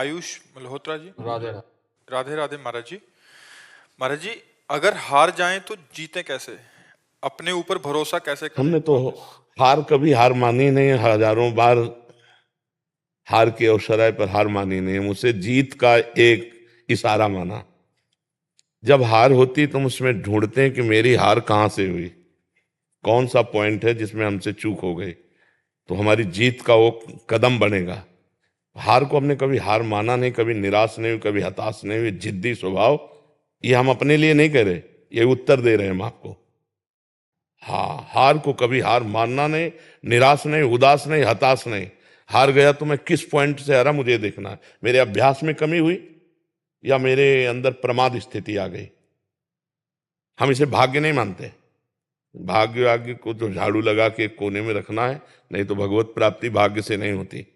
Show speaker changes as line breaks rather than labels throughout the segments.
आयुष मल्होत्रा जी।
राधे राधे।
राधे राधे महाराज जी। महाराज जी, अगर हार जाएं तो जीते कैसे? अपने ऊपर भरोसा कैसे करें?
हमने तो हार कभी हार मानी नहीं, हजारों बार हार के अवसराय पर हार मानी नहीं, मुझसे जीत का एक इशारा माना। जब हार होती तो हम उसमें ढूंढते हैं कि मेरी हार कहाँ से हुई, कौन सा पॉइंट है जिसमें हमसे चूक हो गई, तो हमारी जीत का वो कदम बनेगा। हार को हमने कभी हार माना नहीं, कभी निराश नहीं हुई, कभी हताश नहीं हुई। जिद्दी स्वभाव, ये हम अपने लिए नहीं कह रहे, ये उत्तर दे रहे हैं हम आपको। हाँ, हार को कभी हार मानना नहीं, निराश नहीं, उदास नहीं, हताश नहीं। हार गया तो मैं किस पॉइंट से हारा, मुझे देखना है। मेरे अभ्यास में कमी हुई या मेरे अंदर प्रमाद स्थिति आ गई। हम इसे भाग्य नहीं मानते। भाग्य आग्य को तो झाड़ू लगा के कोने में रखना है, नहीं तो भगवत प्राप्ति भाग्य से नहीं होती।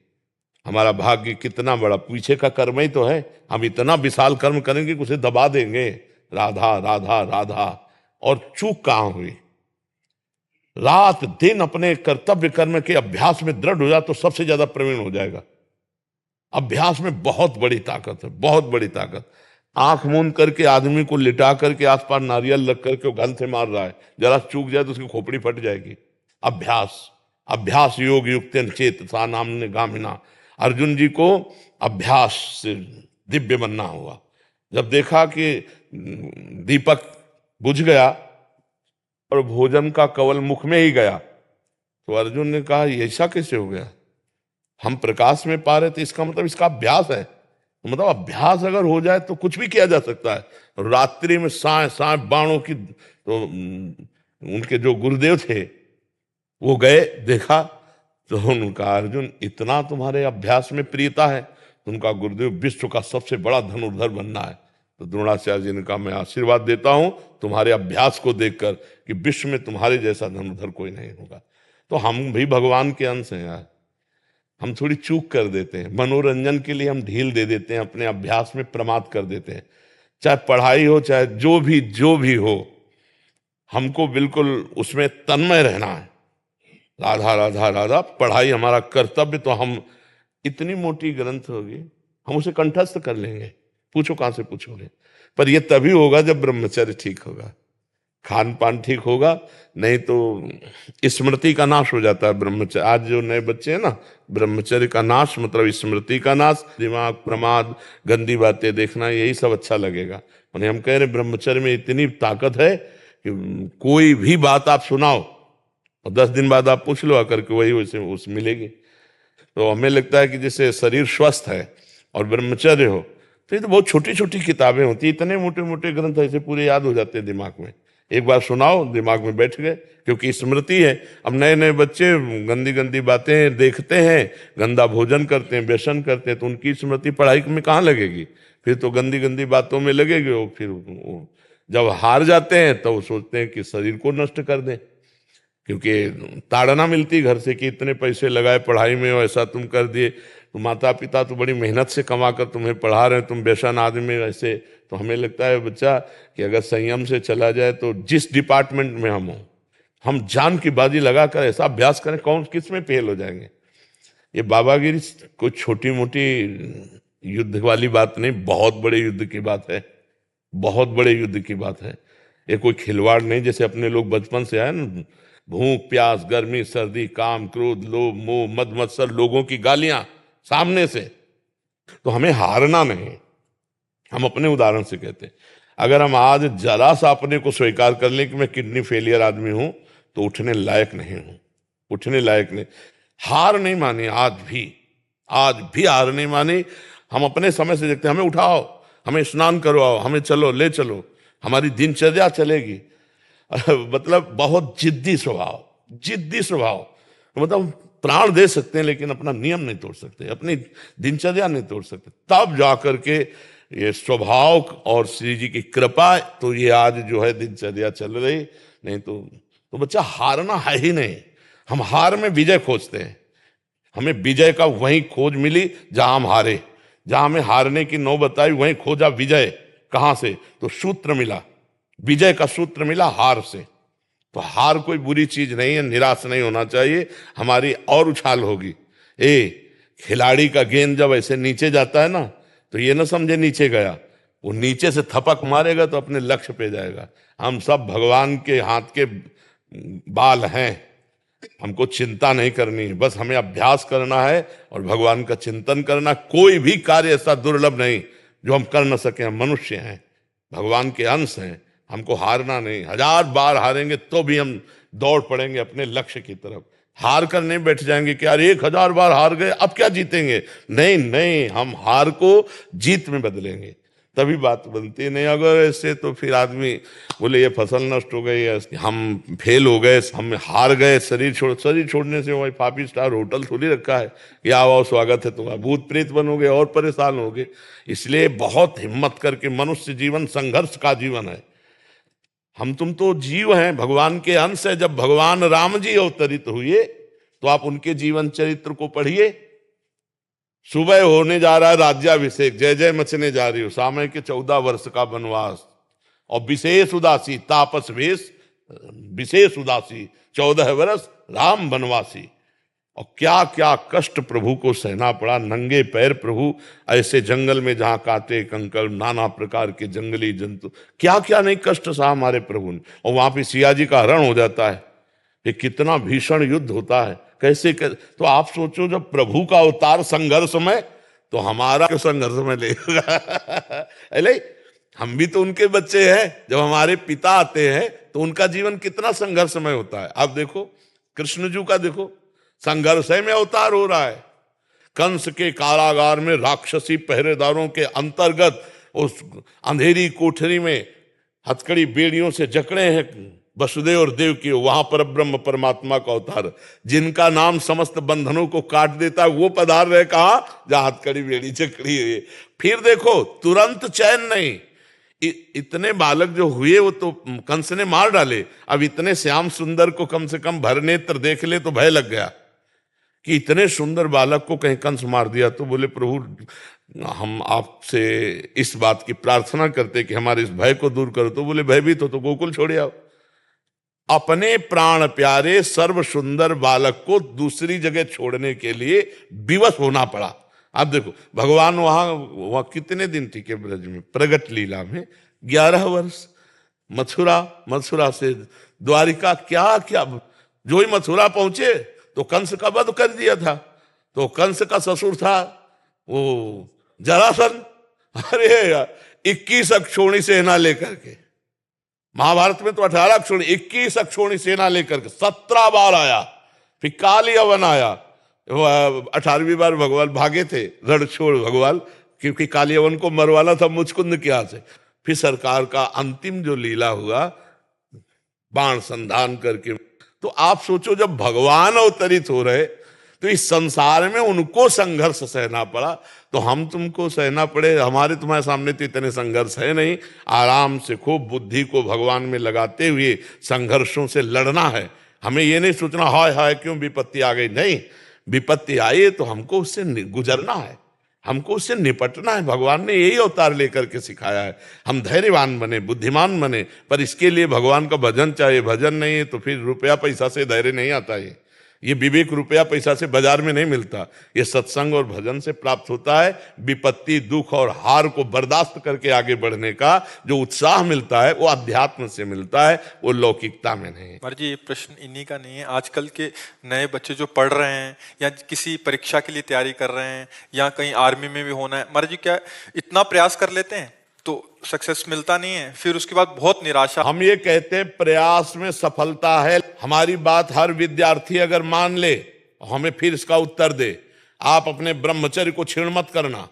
हमारा भाग्य कितना बड़ा, पीछे का कर्म ही तो है। हम इतना विशाल कर्म करेंगे कि उसे दबा देंगे। राधा राधा राधा, और चूक कहां हुई? रात दिन अपने कर्तव्य कर्म के अभ्यास में दृढ़ हो जाए तो सबसे ज्यादा प्रवीण हो जाएगा। अभ्यास में बहुत बड़ी ताकत है, बहुत बड़ी ताकत। आंख मूंद करके आदमी को लिटा करके आसपास नारियल रख करके वो गन से मार रहा है, जरा चूक जाए तो उसकी खोपड़ी फट जाएगी। अभ्यास, अभ्यास योग युक्तेन चेत सा नाम्ने गामिना। अर्जुन जी को अभ्यास से दिव्य बनना हुआ। जब देखा कि दीपक बुझ गया और भोजन का कवल मुख में ही गया, तो अर्जुन ने कहा ये ऐसा कैसे हो गया? हम प्रकाश में पा रहे थे, इसका मतलब इसका अभ्यास है। मतलब अभ्यास अगर हो जाए तो कुछ भी किया जा सकता है। रात्रि में साय साय बाणों की, तो उनके जो गुरुदेव थे वो गए, देखा तो उनका, अर्जुन इतना तुम्हारे अभ्यास में प्रियता है, तो उनका गुरुदेव विश्व का सबसे बड़ा धनुर्धर बनना है। तो द्रोणाचार्य जी ने कहा मैं आशीर्वाद देता हूं तुम्हारे अभ्यास को देखकर कि विश्व में तुम्हारे जैसा धनुर्धर कोई नहीं होगा। तो हम भी भगवान के अंश हैं यार। हम थोड़ी चूक कर देते हैं, मनोरंजन के लिए हम ढील दे देते हैं, अपने अभ्यास में प्रमाद कर देते हैं। चाहे पढ़ाई हो, चाहे जो भी हो, हमको बिल्कुल उसमें तन्मय रहना है। राधा राधा राधा, पढ़ाई हमारा कर्तव्य। तो हम, इतनी मोटी ग्रंथ होगी, हम उसे कंठस्थ कर लेंगे, पूछो कहां से पूछोगे। पर यह तभी होगा जब ब्रह्मचर्य ठीक होगा, खान पान ठीक होगा, नहीं तो स्मृति का नाश हो जाता है। ब्रह्मचर्य, आज जो नए बच्चे हैं ना, ब्रह्मचर्य का नाश मतलब स्मृति का नाश। दिमाग, प्रमाद, गंदी बातें देखना, यही सब अच्छा लगेगा। उन्हें हम कह रहे ब्रह्मचर्य में इतनी ताकत है कि कोई भी बात आप सुनाओ और 10 दिन बाद आप पूछ लो आकर के, वही वैसे उस मिलेगी। तो हमें लगता है कि जैसे शरीर स्वस्थ है और ब्रह्मचर्य हो, तो ये तो बहुत छोटी छोटी किताबें होती है। इतने मोटे मोटे ग्रंथ ऐसे पूरे याद हो जाते हैं दिमाग में, एक बार सुनाओ दिमाग में बैठ गए, क्योंकि स्मृति है। अब नए नए बच्चे गंदी गंदी बातें देखते हैं, गंदा भोजन करते हैं, व्यसन करते हैं, तो उनकी स्मृति पढ़ाई में कहाँ लगेगी? फिर तो गंदी गंदी बातों में लगेगी। वो फिर जब हार जाते हैं तो वो सोचते हैं कि शरीर को नष्ट कर दें, क्योंकि ताड़ना मिलती घर से कि इतने पैसे लगाए पढ़ाई में, ऐसा तुम कर दिए। तो माता पिता तो बड़ी मेहनत से कमा कर तुम्हें पढ़ा रहे हैं, तुम व्यसन आदमी ऐसे। तो हमें लगता है बच्चा कि अगर संयम से चला जाए तो जिस डिपार्टमेंट में हम हो, हम जान की बाजी लगाकर ऐसा अभ्यास करें, कौन किस में फेल हो जाएंगे। ये बाबागिरी कोई छोटी मोटी युद्ध वाली बात नहीं, बहुत बड़े युद्ध की बात है, बहुत बड़े युद्ध की बात है। ये कोई खिलवाड़ नहीं, जैसे अपने लोग बचपन से आए ना, भूख प्यास गर्मी सर्दी काम क्रोध लोभ मोह मद मत्सर, लोगों की गालियां सामने से। तो हमें हारना नहीं। हम अपने उदाहरण से कहते हैं, अगर हम आज जरा सा अपने को स्वीकार कर लें कि मैं किडनी फेलियर आदमी हूं, तो उठने लायक नहीं हूं, उठने लायक नहीं। हार नहीं मानी, आज भी हार नहीं मानी। हम अपने समय से देखते हैं, हमें उठाओ, हमें स्नान करवाओ, हमें चलो ले चलो, हमारी दिनचर्या चलेगी। मतलब बहुत जिद्दी स्वभाव, जिद्दी स्वभाव। मतलब प्राण दे सकते हैं लेकिन अपना नियम नहीं तोड़ सकते, अपनी दिनचर्या नहीं तोड़ सकते। तब जाकर के ये स्वभाव और श्री जी की कृपा, तो ये आज जो है दिनचर्या चल रही। नहीं तो बच्चा हारना है ही नहीं। हम हार में विजय खोजते हैं, हमें विजय का वहीं खोज मिली जहां हम हारे। जहां हमें हारने की नौबत आई वहीं खोजा विजय। कहां से? तो सूत्र मिला, विजय का सूत्र मिला हार से। तो हार कोई बुरी चीज नहीं है, निराश नहीं होना चाहिए, हमारी और उछाल होगी। खिलाड़ी का गेंद जब ऐसे नीचे जाता है ना, तो ये ना समझे नीचे गया, वो नीचे से थपक मारेगा तो अपने लक्ष्य पे जाएगा। हम सब भगवान के हाथ के बाल हैं, हमको चिंता नहीं करनी है, बस हमें अभ्यास करना है और भगवान का चिंतन करना। कोई भी कार्य ऐसा दुर्लभ नहीं जो हम कर न सके। हम मनुष्य हैं, भगवान के अंश हैं, हमको हारना नहीं। 1000 बार हारेंगे तो भी हम दौड़ पड़ेंगे अपने लक्ष्य की तरफ। हार कर नहीं बैठ जाएंगे कि यार 1000 बार हार गए अब क्या जीतेंगे, नहीं नहीं, हम हार को जीत में बदलेंगे, तभी बात बनती है। नहीं अगर ऐसे तो फिर आदमी बोले ये फसल नष्ट हो गई, हम फेल हो गए, हम हार गए, शरीर छोड़ने से वही 5 स्टार होटल थोड़ी रखा है कि आओ स्वागत है तुम्हारा, भूत प्रेत बनोगे और परेशान होगे। इसलिए बहुत हिम्मत करके, मनुष्य जीवन संघर्ष का जीवन है। हम तुम तो जीव हैं, भगवान के अंश है। जब भगवान राम जी अवतरित हुए तो आप उनके जीवन चरित्र को पढ़िए। सुबह होने जा रहा है राज्याभिषेक, जय जय मचने जा रही हो, सामय के 14 वर्ष का वनवास, और विशेष उदासी, तापस वेश विशेष उदासी, 14 वर्ष राम वनवासी। और क्या क्या कष्ट प्रभु को सहना पड़ा, नंगे पैर प्रभु ऐसे जंगल में जहां कांटे कंकड़, नाना प्रकार के जंगली जंतु, क्या क्या नहीं कष्ट सहा हमारे प्रभु ने। और वहां पे सिया जी का हरण हो जाता है, ये कितना भीषण युद्ध होता है, कैसे तो आप सोचो जब प्रभु का अवतार संघर्ष में, तो हमारा संघर्ष में लेगा अरे हम भी तो उनके बच्चे हैं। जब हमारे पिता आते हैं तो उनका जीवन कितना संघर्षमय होता है। आप देखो कृष्ण जी का, देखो संघर्ष में अवतार हो रहा है। कंस के कारागार में राक्षसी पहरेदारों के अंतर्गत उस अंधेरी कोठरी में हथकड़ी बेड़ियों से जकड़े हैं वसुदेव और देव की, वहां पर ब्रह्म परमात्मा का अवतार, जिनका नाम समस्त बंधनों को काट देता है, वो पधार रहे कहा जहां हथकड़ी बेड़ी जकड़ी हुई। फिर देखो तुरंत चैन नहीं, इतने बालक जो हुए वो तो कंस ने मार डाले, अब इतने श्याम सुंदर को कम से कम भर नेत्र देख ले तो भय लग गया कि इतने सुंदर बालक को कहीं कंस मार दिया। तो बोले प्रभु हम आपसे इस बात की प्रार्थना करते कि हमारे इस भय को दूर करो। तो बोले भयभीत हो तो गोकुल छोड़ आओ। अपने प्राण प्यारे सर्व सुंदर बालक को दूसरी जगह छोड़ने के लिए विवश होना पड़ा। आप देखो भगवान वहां कितने दिन टिके ब्रज में, प्रगट लीला में 11 वर्ष, मथुरा से द्वारिका, क्या क्या, जो ही मथुरा पहुंचे तो कंस का वध कर दिया था। तो कंस का ससुर था वो जरासंध, अरे 21 अक्षौणी सेना लेकर के, महाभारत में तो 18 अक्षौणी, 21 अक्षौणी सेना लेकर के 17 बार आया। फिर काल यवन आया, 18वीं बार भगवान भागे थे रण छोड़ भगवान, क्योंकि काल यवन को मरवाना था मुचकुंद के हाथ से। फिर सरकार का अंतिम जो लीला हुआ बाण संधान करके। तो आप सोचो जब भगवान अवतरित हो रहे तो इस संसार में उनको संघर्ष सहना पड़ा, तो हम तुमको सहना पड़े। हमारे तुम्हारे सामने तो इतने संघर्ष है नहीं, आराम से खूब बुद्धि को भगवान में लगाते हुए संघर्षों से लड़ना है। हमें ये नहीं सोचना हाय हाय क्यों विपत्ति आ गई, नहीं, विपत्ति आई तो हमको उससे गुजरना है, हमको उससे निपटना है। भगवान ने यही अवतार लेकर के सिखाया है, हम धैर्यवान बने, बुद्धिमान बने। पर इसके लिए भगवान का भजन चाहिए, भजन नहीं है तो फिर रुपया पैसा से धैर्य नहीं आता है। ये विवेक रुपया पैसा से बाजार में नहीं मिलता, ये सत्संग और भजन से प्राप्त होता है। विपत्ति दुख और हार को बर्दाश्त करके आगे बढ़ने का जो उत्साह मिलता है वो अध्यात्म से मिलता है, वो लौकिकता में नहीं।
महाराज जी ये प्रश्न इन्हीं का नहीं है, आजकल के नए बच्चे जो पढ़ रहे हैं या किसी परीक्षा के लिए तैयारी कर रहे हैं या कहीं आर्मी में भी होना है, महाराज जी क्या इतना प्रयास कर लेते हैं तो सक्सेस मिलता नहीं है, फिर उसके बाद बहुत निराशा।
हम ये कहते हैं प्रयास में सफलता है। हमारी बात हर विद्यार्थी अगर मान ले, हमें फिर इसका उत्तर दे, आप अपने ब्रह्मचर्य को छीण मत करना,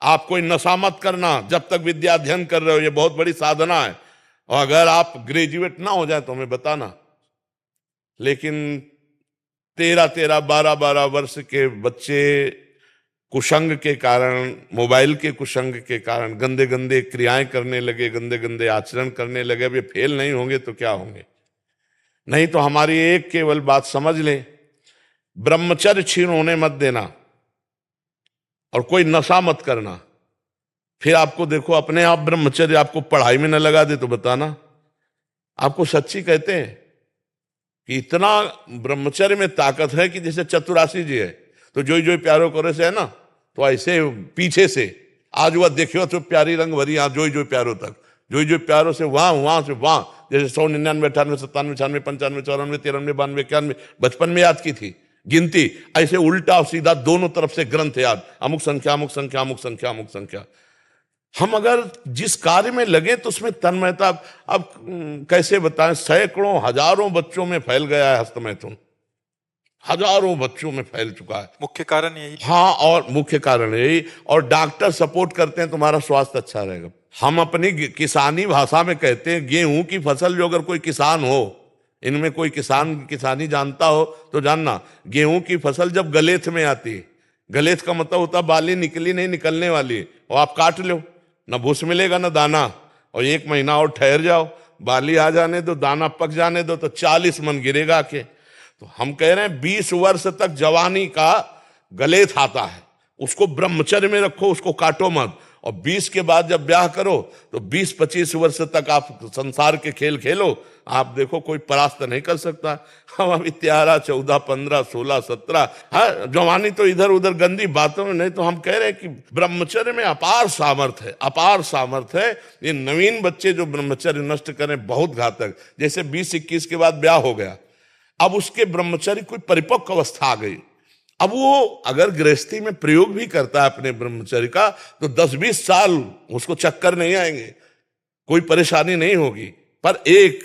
आप कोई नशा मत करना जब तक विद्या अध्ययन कर रहे हो, ये बहुत बड़ी साधना है। और अगर आप ग्रेजुएट ना हो जाए तो हमें बताना। लेकिन 13-13, 12-12 वर्ष के बच्चे कुसंग के कारण, मोबाइल के कुसंग के कारण गंदे गंदे क्रियाएं करने लगे, गंदे गंदे आचरण करने लगे। अब ये फेल नहीं होंगे तो क्या होंगे? नहीं तो हमारी एक केवल बात समझ लें, ब्रह्मचर्य छीन होने मत देना और कोई नशा मत करना। फिर आपको देखो अपने आप ब्रह्मचर्य आपको पढ़ाई में न लगा दे तो बताना। आपको सच्ची कहते हैं कि इतना ब्रह्मचर्य में ताकत है कि जैसे चतुरासी जी है, तो जोई जोई प्यारो करे से है ना, तो ऐसे पीछे से आज वह देखियो तो प्यारी रंग भरी, यहाँ जोई जोई प्यारो तक, जोई जोई प्यारो से वहां से वहां, जैसे 100, 99, 98, 97, 96, 95, 94, 93, 92, 91 बचपन में याद की थी गिनती, ऐसे उल्टा और सीधा दोनों तरफ से ग्रंथ याद, अमुक संख्या अमुक संख्या अमुक संख्या अमुक संख्या। हम अगर जिस कार्य में लगे तो उसमें तन्मयता, अब कैसे बताएं, सैकड़ों हजारों बच्चों में फैल गया है हस्तमैथुन, हजारों बच्चों में फैल चुका है।
मुख्य कारण यही।
हाँ, और मुख्य कारण यही, और डॉक्टर सपोर्ट करते हैं तुम्हारा स्वास्थ्य अच्छा रहेगा। हम अपनी किसानी भाषा में कहते हैं गेहूं की फसल, जो अगर कोई किसान हो, इनमें कोई किसानी जानता हो तो जानना, गेहूं की फसल जब गलेथ में आती है, गलेथ का मतलब होता बाली निकली नहीं, निकलने वाली है, और आप काट लो, ना भूस मिलेगा ना दाना, और 1 महीना और ठहर जाओ, बाली आ जाने दो, दाना पक जाने दो, तो 40 मन गिरेगा के। तो हम कह रहे हैं 20 वर्ष तक जवानी का गलेथ आता है, उसको ब्रह्मचर्य में रखो, उसको काटो मत, और 20 के बाद जब ब्याह करो तो 20-25 वर्ष तक आप संसार के खेल खेलो, आप देखो कोई परास्त नहीं कर सकता। हम अभी 13, 14, 15, 16, 17, हाँ जवानी तो इधर उधर गंदी बातों में नहीं, तो हम कह रहे हैं कि ब्रह्मचर्य में अपार सामर्थ्य है, अपार सामर्थ्य है। ये नवीन बच्चे जो ब्रह्मचर्य नष्ट करें बहुत घातक, जैसे 20-21 के बाद ब्याह हो गया, अब उसके ब्रह्मचर्य कोई परिपक्व अवस्था आ गई, अब वो अगर गृहस्थी में प्रयोग भी करता है अपने ब्रह्मचर्य का, तो 10-20 साल उसको चक्कर नहीं आएंगे, कोई परेशानी नहीं होगी, पर एक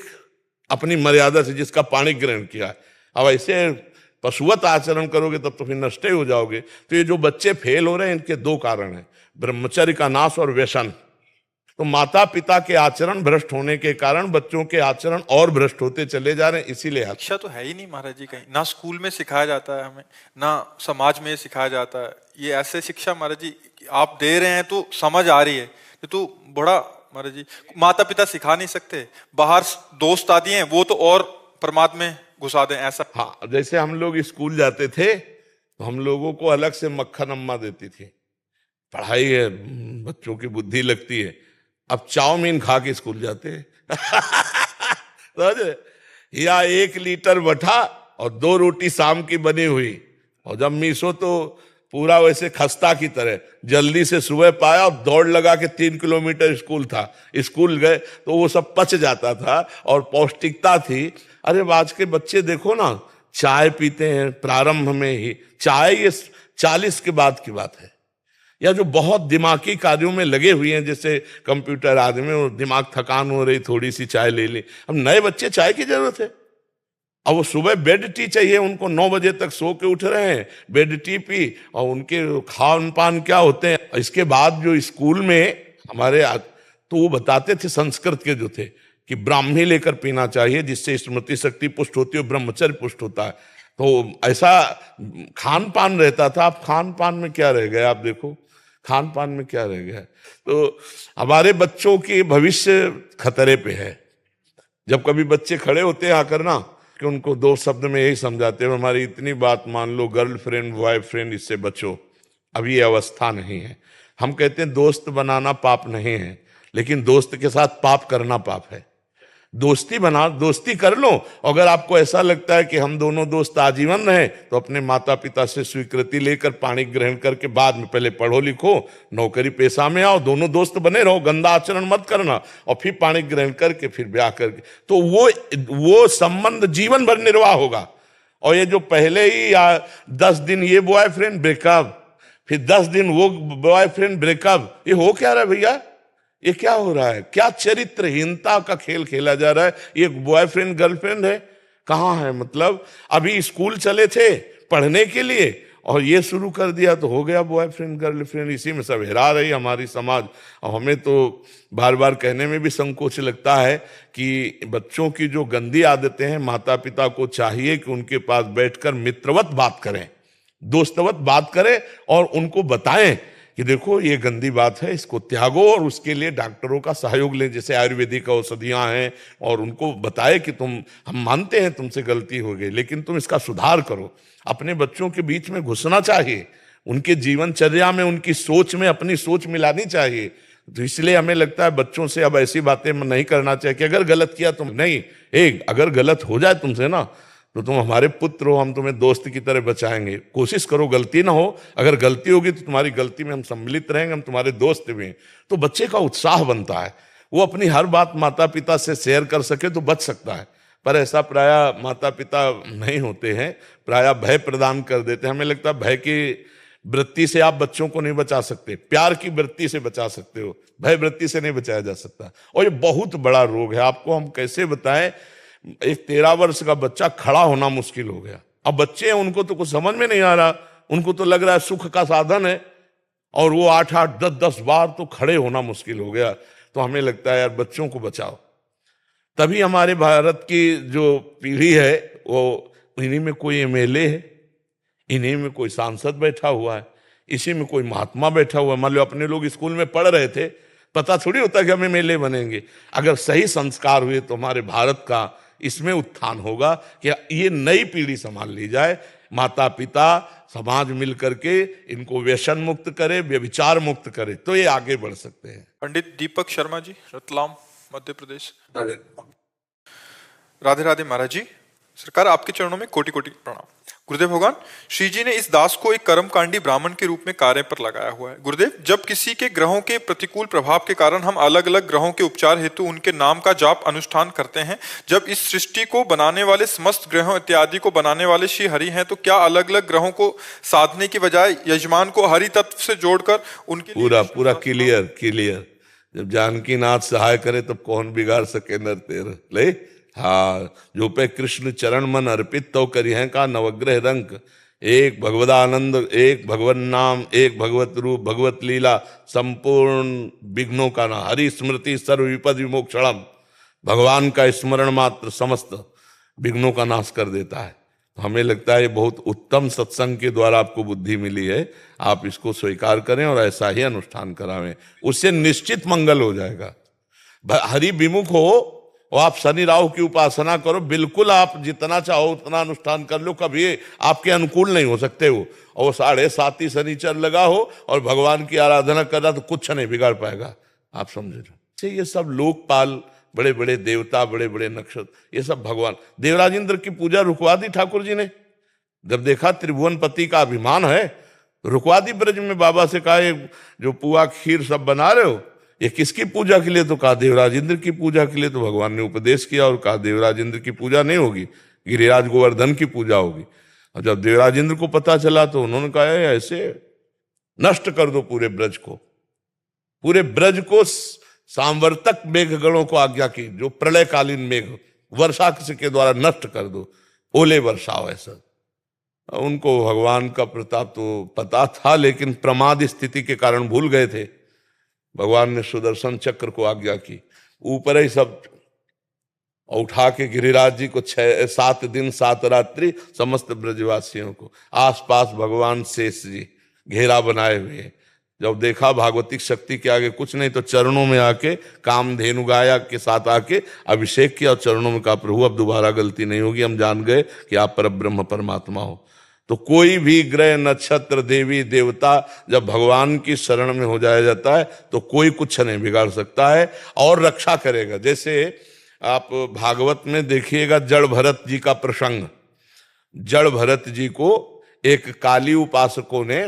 अपनी मर्यादा से जिसका पाणी ग्रहण किया। अब ऐसे पशुवत आचरण करोगे तब तो फिर नष्ट ही हो जाओगे। तो ये जो बच्चे फेल हो रहे हैं, इनके 2 कारण हैं, ब्रह्मचर्य का नाश और व्यसन। तो माता पिता के आचरण भ्रष्ट होने के कारण बच्चों के आचरण और भ्रष्ट होते चले जा रहे हैं। इसीलिए
शिक्षा तो है ही नहीं महाराज जी, कहीं ना स्कूल में सिखाया जाता है हमें, ना समाज में सिखाया जाता है। ये ऐसे शिक्षा महाराज जी आप दे रहे हैं तो समझ आ रही है, ये तो बड़ा महाराज जी माता पिता सिखा नहीं सकते, बाहर दोस्त आती हैं वो तो और परमात्मा में घुसा दें ऐसा।
हाँ, जैसे हम लोग स्कूल जाते थे तो हम लोगों को अलग से मक्खन अम्मा देती थी, पढ़ाई है, बच्चों की बुद्धि लगती है। अब चाउमीन खा के स्कूल जाते या 1 लीटर बठा और 2 रोटी शाम की बनी हुई, और जब मीसो तो पूरा वैसे खस्ता की तरह जल्दी से सुबह पाया और दौड़ लगा के 3 किलोमीटर स्कूल था, स्कूल गए तो वो सब पच जाता था और पौष्टिकता थी। अरे आज के बच्चे देखो ना, चाय पीते हैं प्रारंभ में ही, चाय ये 40 के बाद की बात है, या जो बहुत दिमागी कार्यों में लगे हुए हैं, जैसे कंप्यूटर आदमी, वो दिमाग थकान हो रही, थोड़ी सी चाय ले ली। अब नए बच्चे चाय की जरूरत है, अब वो सुबह बेड टी चाहिए उनको, 9 बजे तक सो के उठ रहे हैं, बेड टी पी, और उनके खान पान क्या होते हैं। इसके बाद जो स्कूल में हमारे तो वो बताते थे संस्कृत के जो थे कि ब्राह्मी लेकर पीना चाहिए, जिससे स्मृति शक्ति पुष्ट होती है, ब्रह्मचर्य पुष्ट होता है। तो ऐसा खान पान रहता था। अब खान पान में क्या रह गया, आप देखो खान पान में क्या रह गया। तो हमारे बच्चों की भविष्य खतरे पे है। जब कभी बच्चे खड़े होते हैं आकर ना, कि उनको 2 शब्द में यही समझाते हैं, हमारी इतनी बात मान लो, गर्लफ्रेंड बॉयफ्रेंड इससे बचो, अब ये अवस्था नहीं है। हम कहते हैं दोस्त बनाना पाप नहीं है, लेकिन दोस्त के साथ पाप करना पाप है। दोस्ती बना, दोस्ती कर लो। अगर आपको ऐसा लगता है कि हम दोनों दोस्त आजीवन रहे, तो अपने माता पिता से स्वीकृति लेकर पाणी ग्रहण करके बाद में पहले पढ़ो लिखो, नौकरी पेशा में आओ, दोनों दोस्त बने रहो, गंदा आचरण मत करना, और फिर पाणी ग्रहण करके फिर ब्याह करके, तो वो संबंध जीवन भर निर्वाह होगा। और ये जो पहले ही 10 दिन ये बॉयफ्रेंड ब्रेकअप, फिर 10 दिन वो बॉयफ्रेंड ब्रेकअप, ये हो क्या रहा है भैया? ये क्या हो रहा है? क्या चरित्रहीनता का खेल खेला जा रहा है? ये बॉयफ्रेंड गर्लफ्रेंड है कहाँ है? मतलब अभी स्कूल चले थे पढ़ने के लिए और ये शुरू कर दिया तो हो गया बॉयफ्रेंड गर्लफ्रेंड। इसी में सब हेरा रही हमारी समाज। और हमें तो बार बार कहने में भी संकोच लगता है कि बच्चों की जो गंदी आदतें हैं, माता पिता को चाहिए कि उनके पास बैठकर मित्रवत बात करें, दोस्तवत बात करें, और उनको बताएं कि देखो ये गंदी बात है, इसको त्यागो, और उसके लिए डॉक्टरों का सहयोग लें, जैसे आयुर्वेदिक औषधियां हैं, और उनको बताए कि हम मानते हैं तुमसे गलती हो गई, लेकिन तुम इसका सुधार करो। अपने बच्चों के बीच में घुसना चाहिए, उनके जीवनचर्या में, उनकी सोच में अपनी सोच मिलानी चाहिए। तो इसलिए हमें लगता है बच्चों से अब ऐसी बातें नहीं करना चाहिए कि अगर गलत किया तुम नहीं, अगर गलत हो जाए तुमसे ना, तो तुम हमारे पुत्र हो, हम तुम्हें दोस्त की तरह बचाएंगे, कोशिश करो गलती ना हो, अगर गलती होगी तो तुम्हारी गलती में हम सम्मिलित रहेंगे, हम तुम्हारे दोस्त भी हैं। तो बच्चे का उत्साह बनता है, वो अपनी हर बात माता पिता से शेयर कर सके तो बच सकता है। पर ऐसा प्रायः माता पिता नहीं होते हैं, प्रायः भय प्रदान कर देते हैं। हमें लगता है भय की वृत्ति से आप बच्चों को नहीं बचा सकते, प्यार की वृत्ति से बचा सकते हो, भय वृत्ति से नहीं बचाया जा सकता। और ये बहुत बड़ा रोग है, आपको हम कैसे बताएं। एक 13 वर्ष का बच्चा खड़ा होना मुश्किल हो गया। अब बच्चे हैं, उनको तो कुछ समझ में नहीं आ रहा, उनको तो लग रहा है सुख का साधन है, और वो 8-8 10-10 बार तो खड़े होना मुश्किल हो गया। तो हमें लगता है यार बच्चों को बचाओ। तभी हमारे भारत की जो पीढ़ी है वो इन्हीं में कोई एमएलए है, इन्हीं में कोई सांसद बैठा हुआ है, इसी में कोई महात्मा बैठा हुआ है। मान लो अपने लोग स्कूल में पढ़ रहे थे, पता थोड़ी होता कि हम एमएलए बनेंगे। अगर सही संस्कार हुए तो हमारे भारत का इसमें उत्थान होगा कि ये नई पीढ़ी संभाल ली जाए, माता पिता समाज मिल करके इनको व्यसन मुक्त करे, व्यभिचार मुक्त करे, तो ये आगे बढ़ सकते हैं।
पंडित दीपक शर्मा जी, रतलाम, मध्य प्रदेश। राधे राधे महाराज जी। सरकार आपके चरणों में कोटि कोटि प्रणाम। गुरुदेव भगवान, श्री जी ने इस दास को एक कर्मकांडी ब्राह्मण के रूप में कार्य पर लगाया हुआ है। गुरुदेव, जब किसी के ग्रहों के प्रतिकूल प्रभाव के कारण हम अलग अलग ग्रहों के उपचार हेतु उनके नाम का जाप अनुष्ठान करते हैं, जब इस सृष्टि को बनाने वाले समस्त ग्रहों इत्यादि को बनाने वाले श्री हरि हैं, तो क्या अलग अलग ग्रहों को साधने की बजाय यजमान को हरि तत्व से जोड़कर उनके
पूरा क्लियर। जब जानकी नाथ सहाय करे तब कौन बिगाड़ सके नर तेर ले। हाँ, जो पे कृष्ण चरण मन अर्पित तो करी है का नवग्रह रंक, एक भगवदानंद, एक भगवन नाम, एक भगवत रूप, भगवत लीला, संपूर्ण विघ्नों का ना, हरि स्मृति सर्व विपद विमोक्षणम। भगवान का स्मरण मात्र समस्त विघ्नों का नाश कर देता है। हमें लगता है ये बहुत उत्तम सत्संग के द्वारा आपको बुद्धि मिली है, आप इसको स्वीकार करें और ऐसा ही अनुष्ठान करावें, उससे निश्चित मंगल हो जाएगा। हरि विमुख हो और आप शनि राहु की उपासना करो, बिल्कुल आप जितना चाहो उतना अनुष्ठान कर लो, कभी आपके अनुकूल नहीं हो सकते हो। और 7.5 ही शनिचर लगा हो और भगवान की आराधना कर रहा तो कुछ नहीं बिगाड़ पाएगा, आप समझे। ये सब लोकपाल, बड़े बड़े देवता, बड़े बड़े नक्षत्र, ये सब भगवान। देवराज इंद्र की पूजा रुकवा दी ठाकुर जी ने, जब देखा त्रिभुवनपति का अभिमान है, रुकवा दी। ब्रज में बाबा से कहा, ये जो पुआ खीर सब बना रहे हो ये किसकी पूजा के लिए? तो कहा देवराज इंद्र की पूजा के लिए। तो भगवान ने उपदेश किया और कहा देवराज इंद्र की पूजा नहीं होगी, गिरिराज गोवर्धन की पूजा होगी। और जब देवराज इंद्र को पता चला तो उन्होंने कहा ऐसे नष्ट कर दो पूरे ब्रज को, पूरे ब्रज को सांवर्तक मेघगणों को आज्ञा की, जो प्रलयकालीन मेघ वर्षा के द्वारा नष्ट कर दो, ओले वर्षाओ ऐसा। उनको भगवान का प्रताप तो पता था, लेकिन प्रमाद स्थिति के कारण भूल गए थे। भगवान ने सुदर्शन चक्र को आज्ञा की, ऊपर ही सब उठा के गिरिराज जी को 7 दिन 7 रात्रि समस्त ब्रजवासियों को, आसपास भगवान शेष जी घेरा बनाए हुए। जब देखा भागवतिक शक्ति के आगे कुछ नहीं, तो चरणों में आके कामधेनु गाया के साथ आके अभिषेक किया और चरणों में कहा प्रभु अब दोबारा गलती नहीं होगी, हम जान गए कि आप परब्रह्म परमात्मा हो। तो कोई भी ग्रह नक्षत्र देवी देवता जब भगवान की शरण में हो जाया जाता है तो कोई कुछ नहीं बिगाड़ सकता है और रक्षा करेगा। जैसे आप भागवत में देखिएगा जड़ भरत जी का प्रसंग। जड़ भरत जी को एक काली उपासकों ने,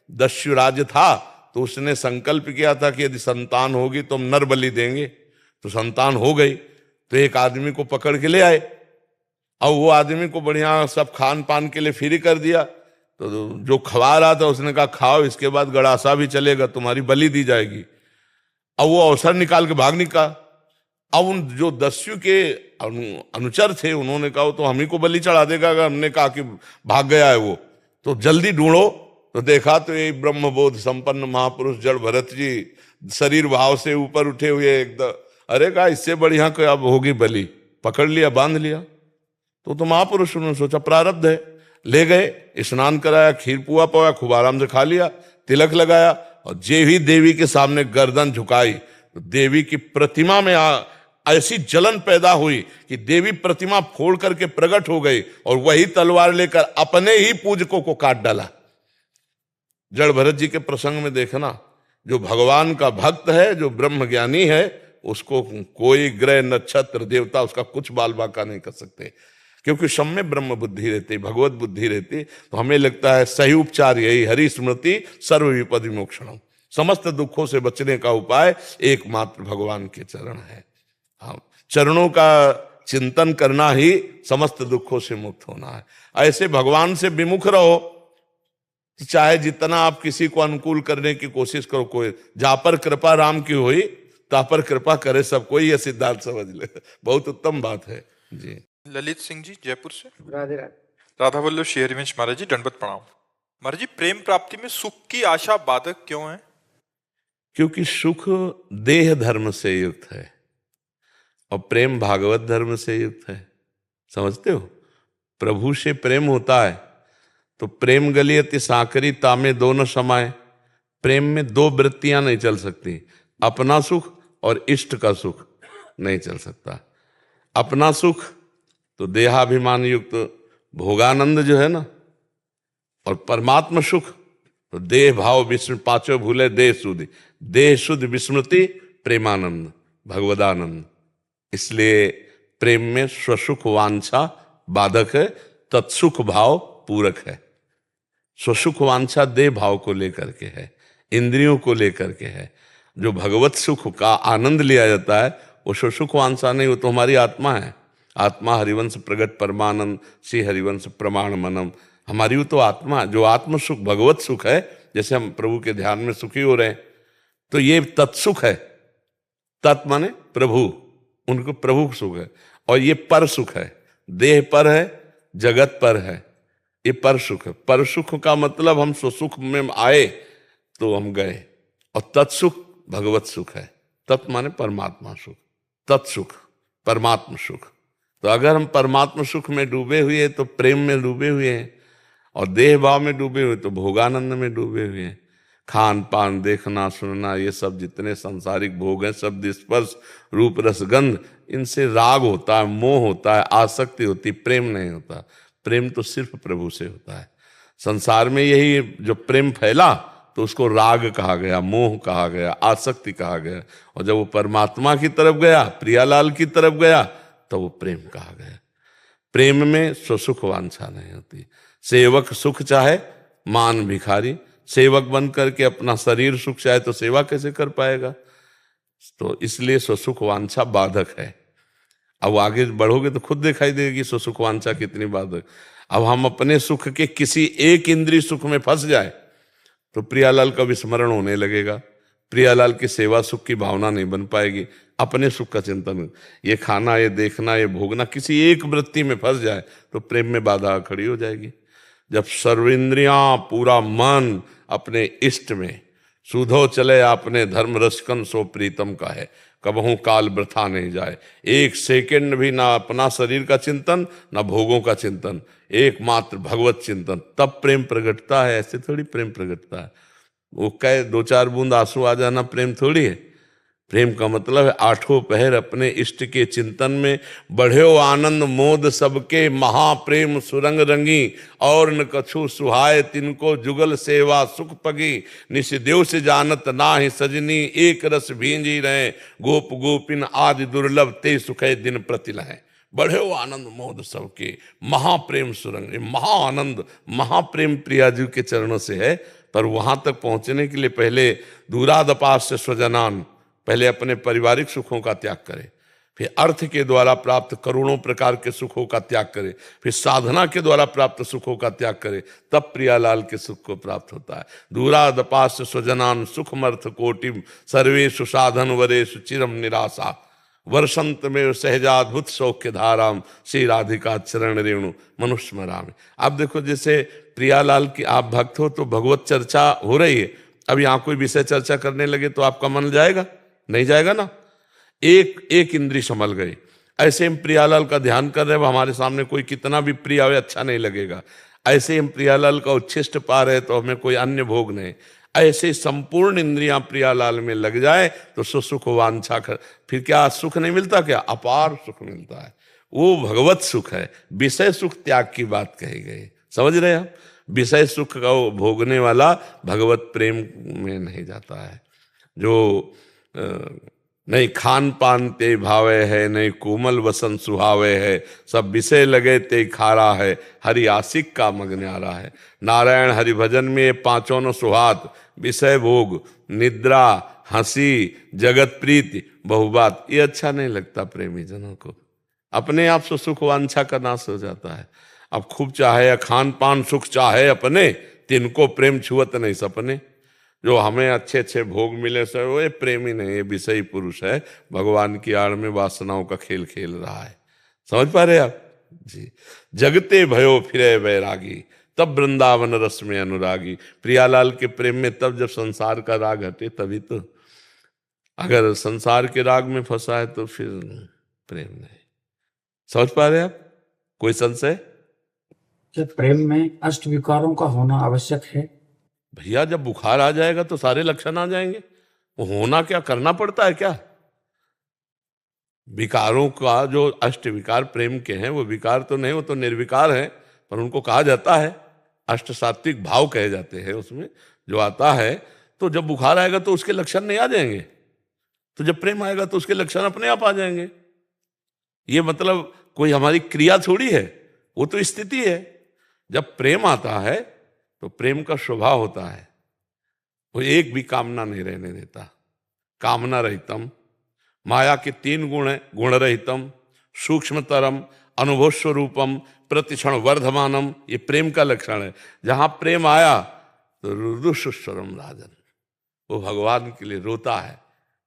दस्युराज था तो उसने संकल्प किया था कि यदि संतान होगी तो हम नर बलि देंगे। तो संतान हो गई तो एक आदमी को पकड़ के ले आए और वो आदमी को बढ़िया सब खान पान के लिए फ्री कर दिया। तो जो खवा रहा था उसने कहा खाओ, इसके बाद गड़ासा भी चलेगा, तुम्हारी बलि दी जाएगी। अब वो अवसर निकाल के भाग निकला। अब उन जो दस्यु के अनुचर थे उन्होंने कहा तो हम ही को बलि चढ़ा देगा। अगर हमने कहा कि भाग गया है वो, तो जल्दी ढूंढो। तो देखा तो ये ब्रह्मबोध संपन्न महापुरुष जड़ भरत जी शरीर भाव से ऊपर उठे हुए एकदम, अरे कहा इससे बढ़िया कोई अब होगी बलि। पकड़ लिया, बांध लिया। तो महापुरुष उन्होंने सोचा प्रारब्ध है, ले गए, स्नान कराया, खीर पुआ पवाया, खूब आराम से खा लिया, तिलक लगाया और जे ही देवी के सामने गर्दन झुकाई तो देवी की प्रतिमा में ऐसी जलन पैदा हुई कि देवी प्रतिमा फोड़ करके प्रकट हो गई और वही तलवार लेकर अपने ही पूजकों को काट डाला। जड़ भरत जी के प्रसंग में देखना, जो भगवान का भक्त है, जो ब्रह्म ज्ञानी है, उसको कोई ग्रह नक्षत्र देवता उसका कुछ बाल बाका नहीं कर सकते। क्योंकि सब में ब्रह्म बुद्धि रहती, भगवत बुद्धि रहती, तो हमें लगता है सही उपचार यही, हरि स्मृति सर्व विपद विमोक्षणम, समस्त दुखों से बचने का उपाय एकमात्र भगवान के चरण है। हाँ, चरणों का चिंतन करना ही समस्त दुखों से मुक्त होना है। ऐसे भगवान से विमुख रहो, चाहे जितना आप किसी को अनुकूल करने की कोशिश करो, कोई जा पर कृपा राम की हुई ता पर कृपा करे सब कोई, यह सिद्धांत समझ ले, बहुत उत्तम बात है जी।
ललित सिंह जी जयपुर से।
राधे राधे।
राधा वल्लभ श्री हरिवंश महाराज जी, दंडवत प्रणाम। महाराज जी, प्रेम प्राप्ति में सुख की आशा बाधक क्यों है?
क्योंकि सुख देह धर्म से युक्त है और प्रेम भागवत धर्म से युक्त है। समझते हो, प्रभु से प्रेम होता है तो प्रेम गलियति साकरी तामे दोनों समाये, प्रेम में दो वृत्तियां नहीं चल सकती, अपना सुख और इष्ट का सुख नहीं चल सकता। अपना सुख तो देहाभिमान युक्त भोगानंद जो है ना, और परमात्मा सुख तो देह भाव विस्मृति, पांचों भूले देह शुद्ध विस्मृति प्रेमानंद भगवदानंद। इसलिए प्रेम में स्वसुख वांछा बाधक है, तत्सुख भाव पूरक है। स्वसुख वांछा देह भाव को लेकर के है, इंद्रियों को लेकर के है। जो भगवत सुख का आनंद लिया जाता है वो स्वसुख वांछा नहीं, वो तो हमारी आत्मा है। आत्मा हरिवंश प्रगट परमानंद श्री हरिवंश प्रमाण मनम, हमारी वो तो आत्मा है। जो आत्म सुख भगवत सुख है, जैसे हम प्रभु के ध्यान में सुखी हो रहे हैं, तो ये तत्सुख है। तत् माने प्रभु, उनको प्रभु सुख है। और ये पर सुख है, देह पर है, जगत पर है, ये पर सुख है। पर सुख का मतलब हम सुख में आए तो हम गए, और तत्सुख भगवत सुख है। तत् माने परमात्मा सुख, तत्सुख परमात्मा सुख। तो अगर हम परमात्मा सुख में डूबे हुए तो प्रेम में डूबे हुए हैं, और देह भाव में डूबे हुए तो भोगानंद में डूबे हुए हैं। खान पान देखना सुनना ये सब जितने सांसारिक भोग हैं, शब्द स्पर्श रूप रस गंध, इनसे राग होता है, मोह होता है, आसक्ति होती, प्रेम नहीं होता। प्रेम तो सिर्फ प्रभु से होता है। संसार में यही जो प्रेम फैला तो उसको राग कहा गया, मोह कहा गया, आसक्ति कहा गया। और जब वो परमात्मा की तरफ गया, प्रियालाल की तरफ गया, तो वो प्रेम कहा गया। प्रेम में स्वसुख वांछा नहीं होती। सेवक सुख चाहे मान भिखारी, सेवक बन करके अपना शरीर सुख चाहे तो सेवा कैसे कर पाएगा? तो इसलिए स्वसुख वांछा बाधक है। अब आगे बढ़ोगे तो खुद दिखाई देगी स्वसुख वांछा कितनी बाधक। अब हम अपने सुख के किसी एक इंद्रिय सुख में फंस जाए तो प्रियालाल का विस्मरण होने लगेगा, प्रियालाल की सेवा सुख की भावना नहीं बन पाएगी। अपने सुख का चिंतन, ये खाना, ये देखना, ये भोगना, किसी एक वृत्ति में फंस जाए तो प्रेम में बाधा खड़ी हो जाएगी। जब सर्वेंद्रियां पूरा मन अपने इष्ट में, सुधो चले आपने धर्म रसकन सो प्रीतम का है, कबहू काल वृथा नहीं जाए। एक सेकंड भी ना अपना शरीर का चिंतन, ना भोगों का चिंतन, एकमात्र भगवत चिंतन, तब प्रेम प्रगटता है। ऐसे थोड़ी प्रेम प्रगटता है, वो कहे दो चार बूंद आंसू आ जाना प्रेम थोड़ी है। प्रेम का मतलब है आठों पहर अपने इष्ट के चिंतन में बढ़्यो आनंद मोद सबके, महाप्रेम सुरंग रंगी, और न कछु सुहाय तिनको जुगल सेवा सुख पगी, निशिदेव से जानत नाहि सजनी, एक रस भींजी रहे गोप गोपिन आदि दुर्लभ, ते सुखे दिन प्रतिलह। बढ़्यो आनंद मोद सबके, महाप्रेम सुरंग, महाआनंद महाप्रेम प्रियाजू के चरणों से है। पर वहां तक पहुंचने के लिए पहले दूरादपास से स्वजनान, पहले अपने पारिवारिक सुखों का त्याग करे, फिर अर्थ के द्वारा प्राप्त करोड़ों प्रकार के सुखों का त्याग करे, फिर साधना के द्वारा प्राप्त सुखों का त्याग करे, तब प्रियालाल के सुख को प्राप्त होता है। दूरादपास स्वजनान सुखमर्थ कोटिम, सर्वेषु साधन वरेषु चिरम निराशा, वर्षंत में सहजाद्भुत सौख्य धाराम, श्री राधिका चरण रेणु मनुष्य मराम। अब देखो, जैसे प्रियालाल की आप भक्त हो तो भगवत चर्चा हो रही है, अब यहाँ कोई विषय चर्चा करने लगे तो आपका मन जाएगा? नहीं जाएगा ना। एक एक इंद्री संभल गई। ऐसे हम प्रियालाल का ध्यान कर रहे हैं, हमारे सामने कोई कितना भी प्रिय आवे अच्छा नहीं लगेगा। ऐसे हम प्रियालाल का उच्छिष्ट पा रहे तो हमें कोई अन्य भोग नहीं। ऐसे संपूर्ण इंद्रियां प्रियालाल में लग जाए तो सुख वांछा कर, फिर क्या सुख नहीं मिलता? क्या अपार सुख मिलता है। वो भगवत सुख है। विषय सुख त्याग की बात कही गई, समझ रहे हैं आप? विषय सुख का भोगने वाला भगवत प्रेम में नहीं जाता है। जो नहीं खान पान ते भावे है, नहीं कोमल वसन सुहावे है, सब विषय लगे ते खारा है, हरि आशिक का मग न्यारा है। नारायण हरि भजन में ये पांचों न सुहात, विषय भोग, निद्रा, हंसी, जगत प्रीति, बहुबात, ये अच्छा नहीं लगता प्रेमी जनों को। अपने आप से सुख वांछा का नाश हो जाता है। अब खूब चाहे खान पान सुख चाहे अपने, तिनको प्रेम छुअत नहीं सपने। जो हमें अच्छे अच्छे भोग मिले सर वो ये प्रेमी नहीं, ये विषयी पुरुष है, भगवान की आड़ में वासनाओं का खेल खेल रहा है। समझ पा रहे आप जी। जगते भयो फिरे वैरागी, तब वृंदावन रस में अनुरागी। प्रियालाल के प्रेम में तब जब संसार का राग हटे तभी तो। अगर संसार के राग में फंसा है तो फिर प्रेम नहीं। समझ पा रहे आप? कोई संशय?
क्या प्रेम में अष्ट विकारों का होना आवश्यक है?
भैया जब बुखार आ जाएगा तो सारे लक्षण आ जाएंगे। वो होना क्या, करना पड़ता है क्या? विकारों का जो अष्ट विकार प्रेम के हैं वो विकार तो नहीं, वो तो निर्विकार है, पर उनको कहा जाता है अष्ट सात्विक भाव कहे जाते हैं उसमें जो आता है। तो जब बुखार आएगा तो उसके लक्षण नहीं आ जाएंगे, तो जब प्रेम आएगा तो उसके लक्षण अपने आप आ जाएंगे। ये मतलब कोई हमारी क्रिया थोड़ी है, वो तो स्थिति है। जब प्रेम आता है तो प्रेम का स्वभाव होता है, वो एक भी कामना नहीं रहने देता। कामना रहितम, माया के तीन गुण है, गुण रहितम, सूक्ष्मतरम, अनुभव स्वरूपम, प्रतिक्षण वर्धमानम, ये प्रेम का लक्षण है। जहां प्रेम आया तो रुदुस्वरम राजन, वो भगवान के लिए रोता है,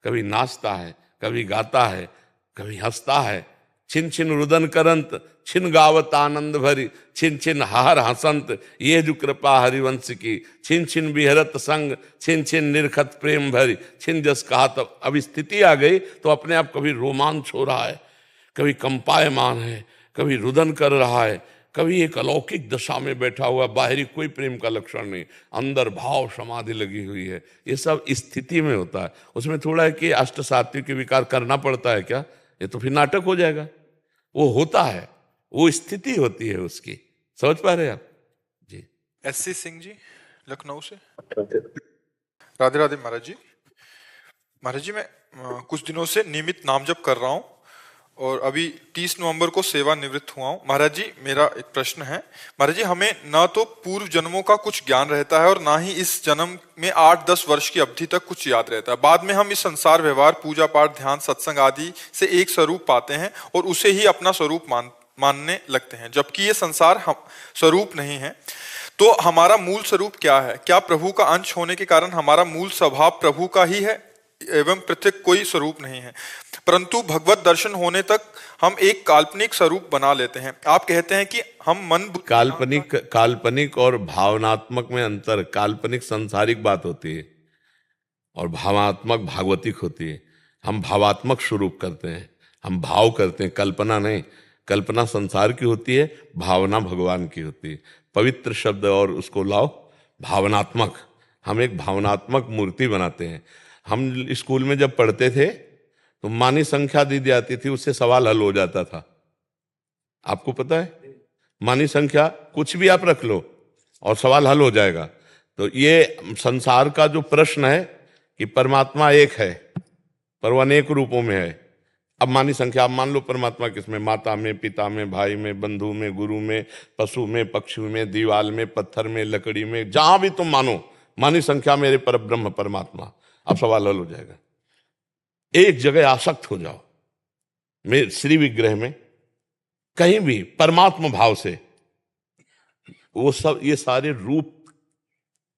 कभी नाचता है, कभी गाता है, कभी हंसता है। छिन छिन रुदन करंत, छिन गावत आनंद भरी, छिन छिन हार हसंत, ये जो कृपा हरिवंश की, छिन छिन विहरत संग, छिन छिन निरखत प्रेम भरी, छिन जस कहा। तब अब स्थिति आ गई तो अपने आप कभी रोमांच हो रहा है, कभी कंपायमान है, कभी रुदन कर रहा है, कभी एक अलौकिक दशा में बैठा हुआ, बाहरी कोई प्रेम का लक्षण नहीं, अंदर भाव समाधि लगी हुई है। ये सब स्थिति में होता है। उसमें थोड़ा है कि अष्ट सात्विक विकार करना पड़ता है क्या, ये तो फिर नाटक हो जाएगा। वो होता है, वो स्थिति होती है उसकी। समझ पा रहे हैं आप जी?
एससी सिंह जी लखनऊ से। राधे राधे महाराज जी। महाराज जी, मैं कुछ दिनों से नियमित नाम जप कर रहा हूँ और अभी 30 नवंबर को सेवानिवृत्त हुआ हूँ। महाराज जी, मेरा एक प्रश्न है। महाराज जी, हमें ना तो पूर्व जन्मों का कुछ ज्ञान रहता है और ना ही इस जन्म में 8-10 वर्ष की अवधि तक कुछ याद रहता है। बाद में हम इस संसार व्यवहार, पूजा पाठ, ध्यान, सत्संग आदि से एक स्वरूप पाते हैं और उसे ही अपना स्वरूप मानने लगते हैं, जबकि ये संसार हम स्वरूप नहीं है। तो हमारा मूल स्वरूप क्या है? क्या प्रभु का अंश होने के कारण हमारा मूल स्वभाव प्रभु का ही है एवं पृथक कोई स्वरूप नहीं है? परंतु भगवत दर्शन होने तक हम एक काल्पनिक स्वरूप बना लेते हैं। आप कहते हैं कि हम मन
काल्पनिक और भावनात्मक में अंतर। काल्पनिक सांसारिक बात होती है और भावात्मक भागवतिक होती है। हम भावात्मक स्वरूप करते हैं, हम भाव करते हैं, कल्पना नहीं। कल्पना संसार की होती है, भावना भगवान की होती है। पवित्र शब्द और उसको लाओ भावनात्मक। हम एक भावनात्मक मूर्ति बनाते हैं। हम स्कूल में जब पढ़ते थे तो मानी संख्या दी जाती थी, उससे सवाल हल हो जाता था। आपको पता है, मानी संख्या कुछ भी आप रख लो और सवाल हल हो जाएगा। तो ये संसार का जो प्रश्न है कि परमात्मा एक है पर वो अनेक रूपों में है। अब मानी संख्या आप मान लो, परमात्मा किसमें? माता में, पिता में, भाई में, बंधु में, गुरु में, पशु में, पक्षी में, दीवाल में, पत्थर में, लकड़ी में, जहां भी तुम मानो मानी संख्या मेरे पर ब्रह्म परमात्मा। अब सवाल हल हो जाएगा। एक जगह आसक्त हो जाओ, मेरे श्री विग्रह में कहीं भी परमात्मा भाव से, वो सब ये सारे रूप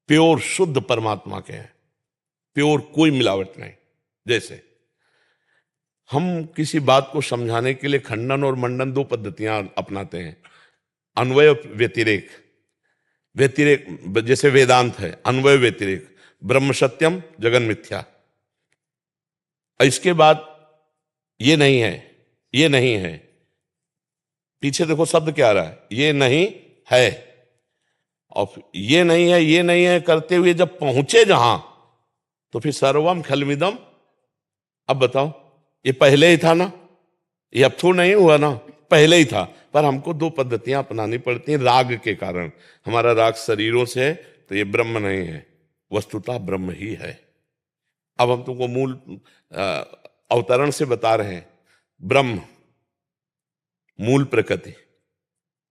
प्योर शुद्ध परमात्मा के हैं, प्योर, कोई मिलावट नहीं। जैसे हम किसी बात को समझाने के लिए खंडन और मंडन दो पद्धतियां अपनाते हैं। अन्वय व्यतिरेक, व्यतिरेक जैसे वेदांत है, अन्वय व्यतिरेक, ब्रह्म सत्यम जगन मिथ्या। इसके बाद ये नहीं है, ये नहीं है, पीछे देखो शब्द क्या आ रहा है, ये नहीं है। और ये नहीं है, ये नहीं है करते हुए जब पहुंचे जहां, तो फिर सर्वम खलमिदम। अब बताओ, ये पहले ही था ना, ये अब तो नहीं हुआ ना, पहले ही था। पर हमको दो पद्धतियां अपनानी पड़ती हैं राग के कारण। हमारा राग शरीरों से है तो ये ब्रह्म नहीं है, वस्तुतः ब्रह्म ही है। अब हम तुमको मूल अवतरण से बता रहे हैं, ब्रह्म मूल प्रकृति,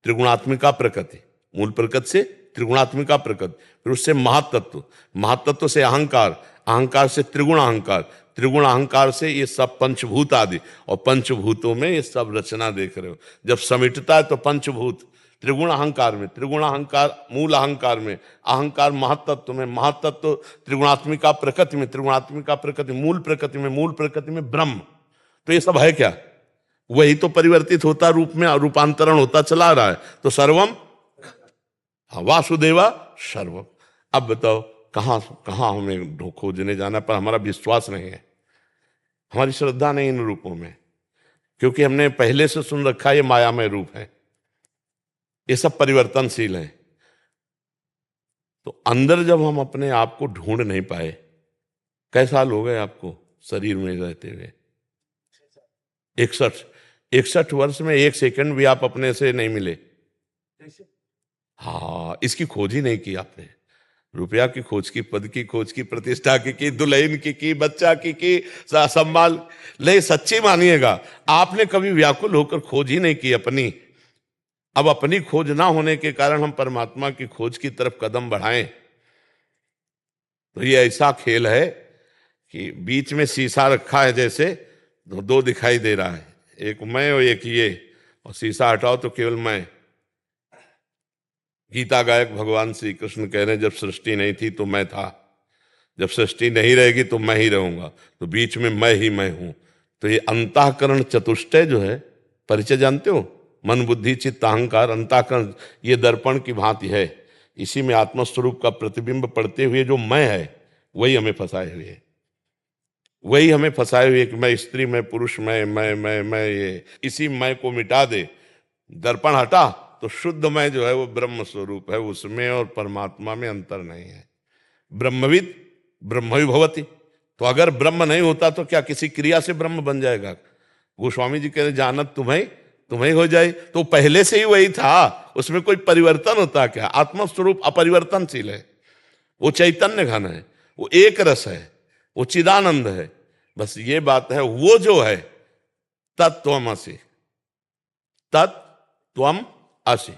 त्रिगुणात्मिका प्रकृति, मूल प्रकृति से त्रिगुणात्मिका प्रकृति, फिर उससे महातत्व, महातत्व से अहंकार, अहंकार से त्रिगुण अहंकार, त्रिगुण अहंकार से ये सब पंचभूत आदि, और पंचभूतों में ये सब रचना देख रहे हो। जब समिटता है तो पंचभूत त्रिगुण अहंकार में, त्रिगुण अहंकार मूल अहंकार में, अहंकार महातत्व में, महातत्व त्रिगुणात्मिका प्रकृति में, त्रिगुणात्मिका प्रकृति मूल प्रकृति में, मूल प्रकृति में ब्रह्म। तो ये सब है क्या? वही तो परिवर्तित होता रूप में, रूपांतरण होता चला रहा है। तो सर्वम वासुदेवा सर्वम। अब बताओ कहां कहां हमें खोजने जाना, पर हमारा विश्वास नहीं है, हमारी श्रद्धा नहीं इन रूपों में, क्योंकि हमने पहले से सुन रखा ये मायामय रूप है, ये सब परिवर्तनशील है। तो अंदर जब हम अपने आप को ढूंढ नहीं पाए, कैसे साल हो गए आपको शरीर में रहते हुए? 61 वर्ष में 1 सेकंड भी आप अपने से नहीं मिले। हाँ, इसकी खोज ही नहीं की आपने। रुपया की खोज की, पद की खोज की, प्रतिष्ठा की, दुल्हन की, बच्चा की, सम्मान ले, सच्ची मानिएगा आपने कभी व्याकुल होकर खोज ही नहीं की अपनी। अब अपनी खोज ना होने के कारण हम परमात्मा की खोज की तरफ कदम बढ़ाएं, तो ये ऐसा खेल है कि बीच में शीशा रखा है, जैसे दो दिखाई दे रहा है, एक मैं और एक ये, और शीशा हटाओ तो केवल मैं। गीता गायक भगवान श्री कृष्ण कह रहे हैं, जब सृष्टि नहीं थी तो मैं था, जब सृष्टि नहीं रहेगी तो मैं ही रहूंगा, तो बीच में मैं ही मैं हूं। तो ये अंतःकरण चतुष्टय जो है, परिचय जानते हो? मन बुद्धि चित्त अहंकार, अंतःकरण ये दर्पण की भांति है। इसी में आत्मस्वरूप का प्रतिबिंब पड़ते हुए जो मैं है, वही हमें फंसाए हुए है, वही हमें फंसाए हुए कि मैं स्त्री, मैं पुरुष, मैं ये। इसी मैं को मिटा दे, दर्पण हटा तो शुद्ध मैं जो है वो ब्रह्म स्वरूप है, उसमें और परमात्मा में अंतर नहीं है। ब्रह्मविद ब्रह्म भवति। तो अगर ब्रह्म नहीं होता तो क्या किसी क्रिया से ब्रह्म बन जाएगा? गोस्वामी जी कह रहे जानत तुम्हें हो जाए, तो पहले से ही वही था, उसमें कोई परिवर्तन होता क्या? आत्मस्वरूप अपरिवर्तनशील है, वो चैतन्य घन है, वो एक रस है, वो चिदानंद है। बस ये बात है, वो जो है तत्त्वमसि, तत्त्वम असि,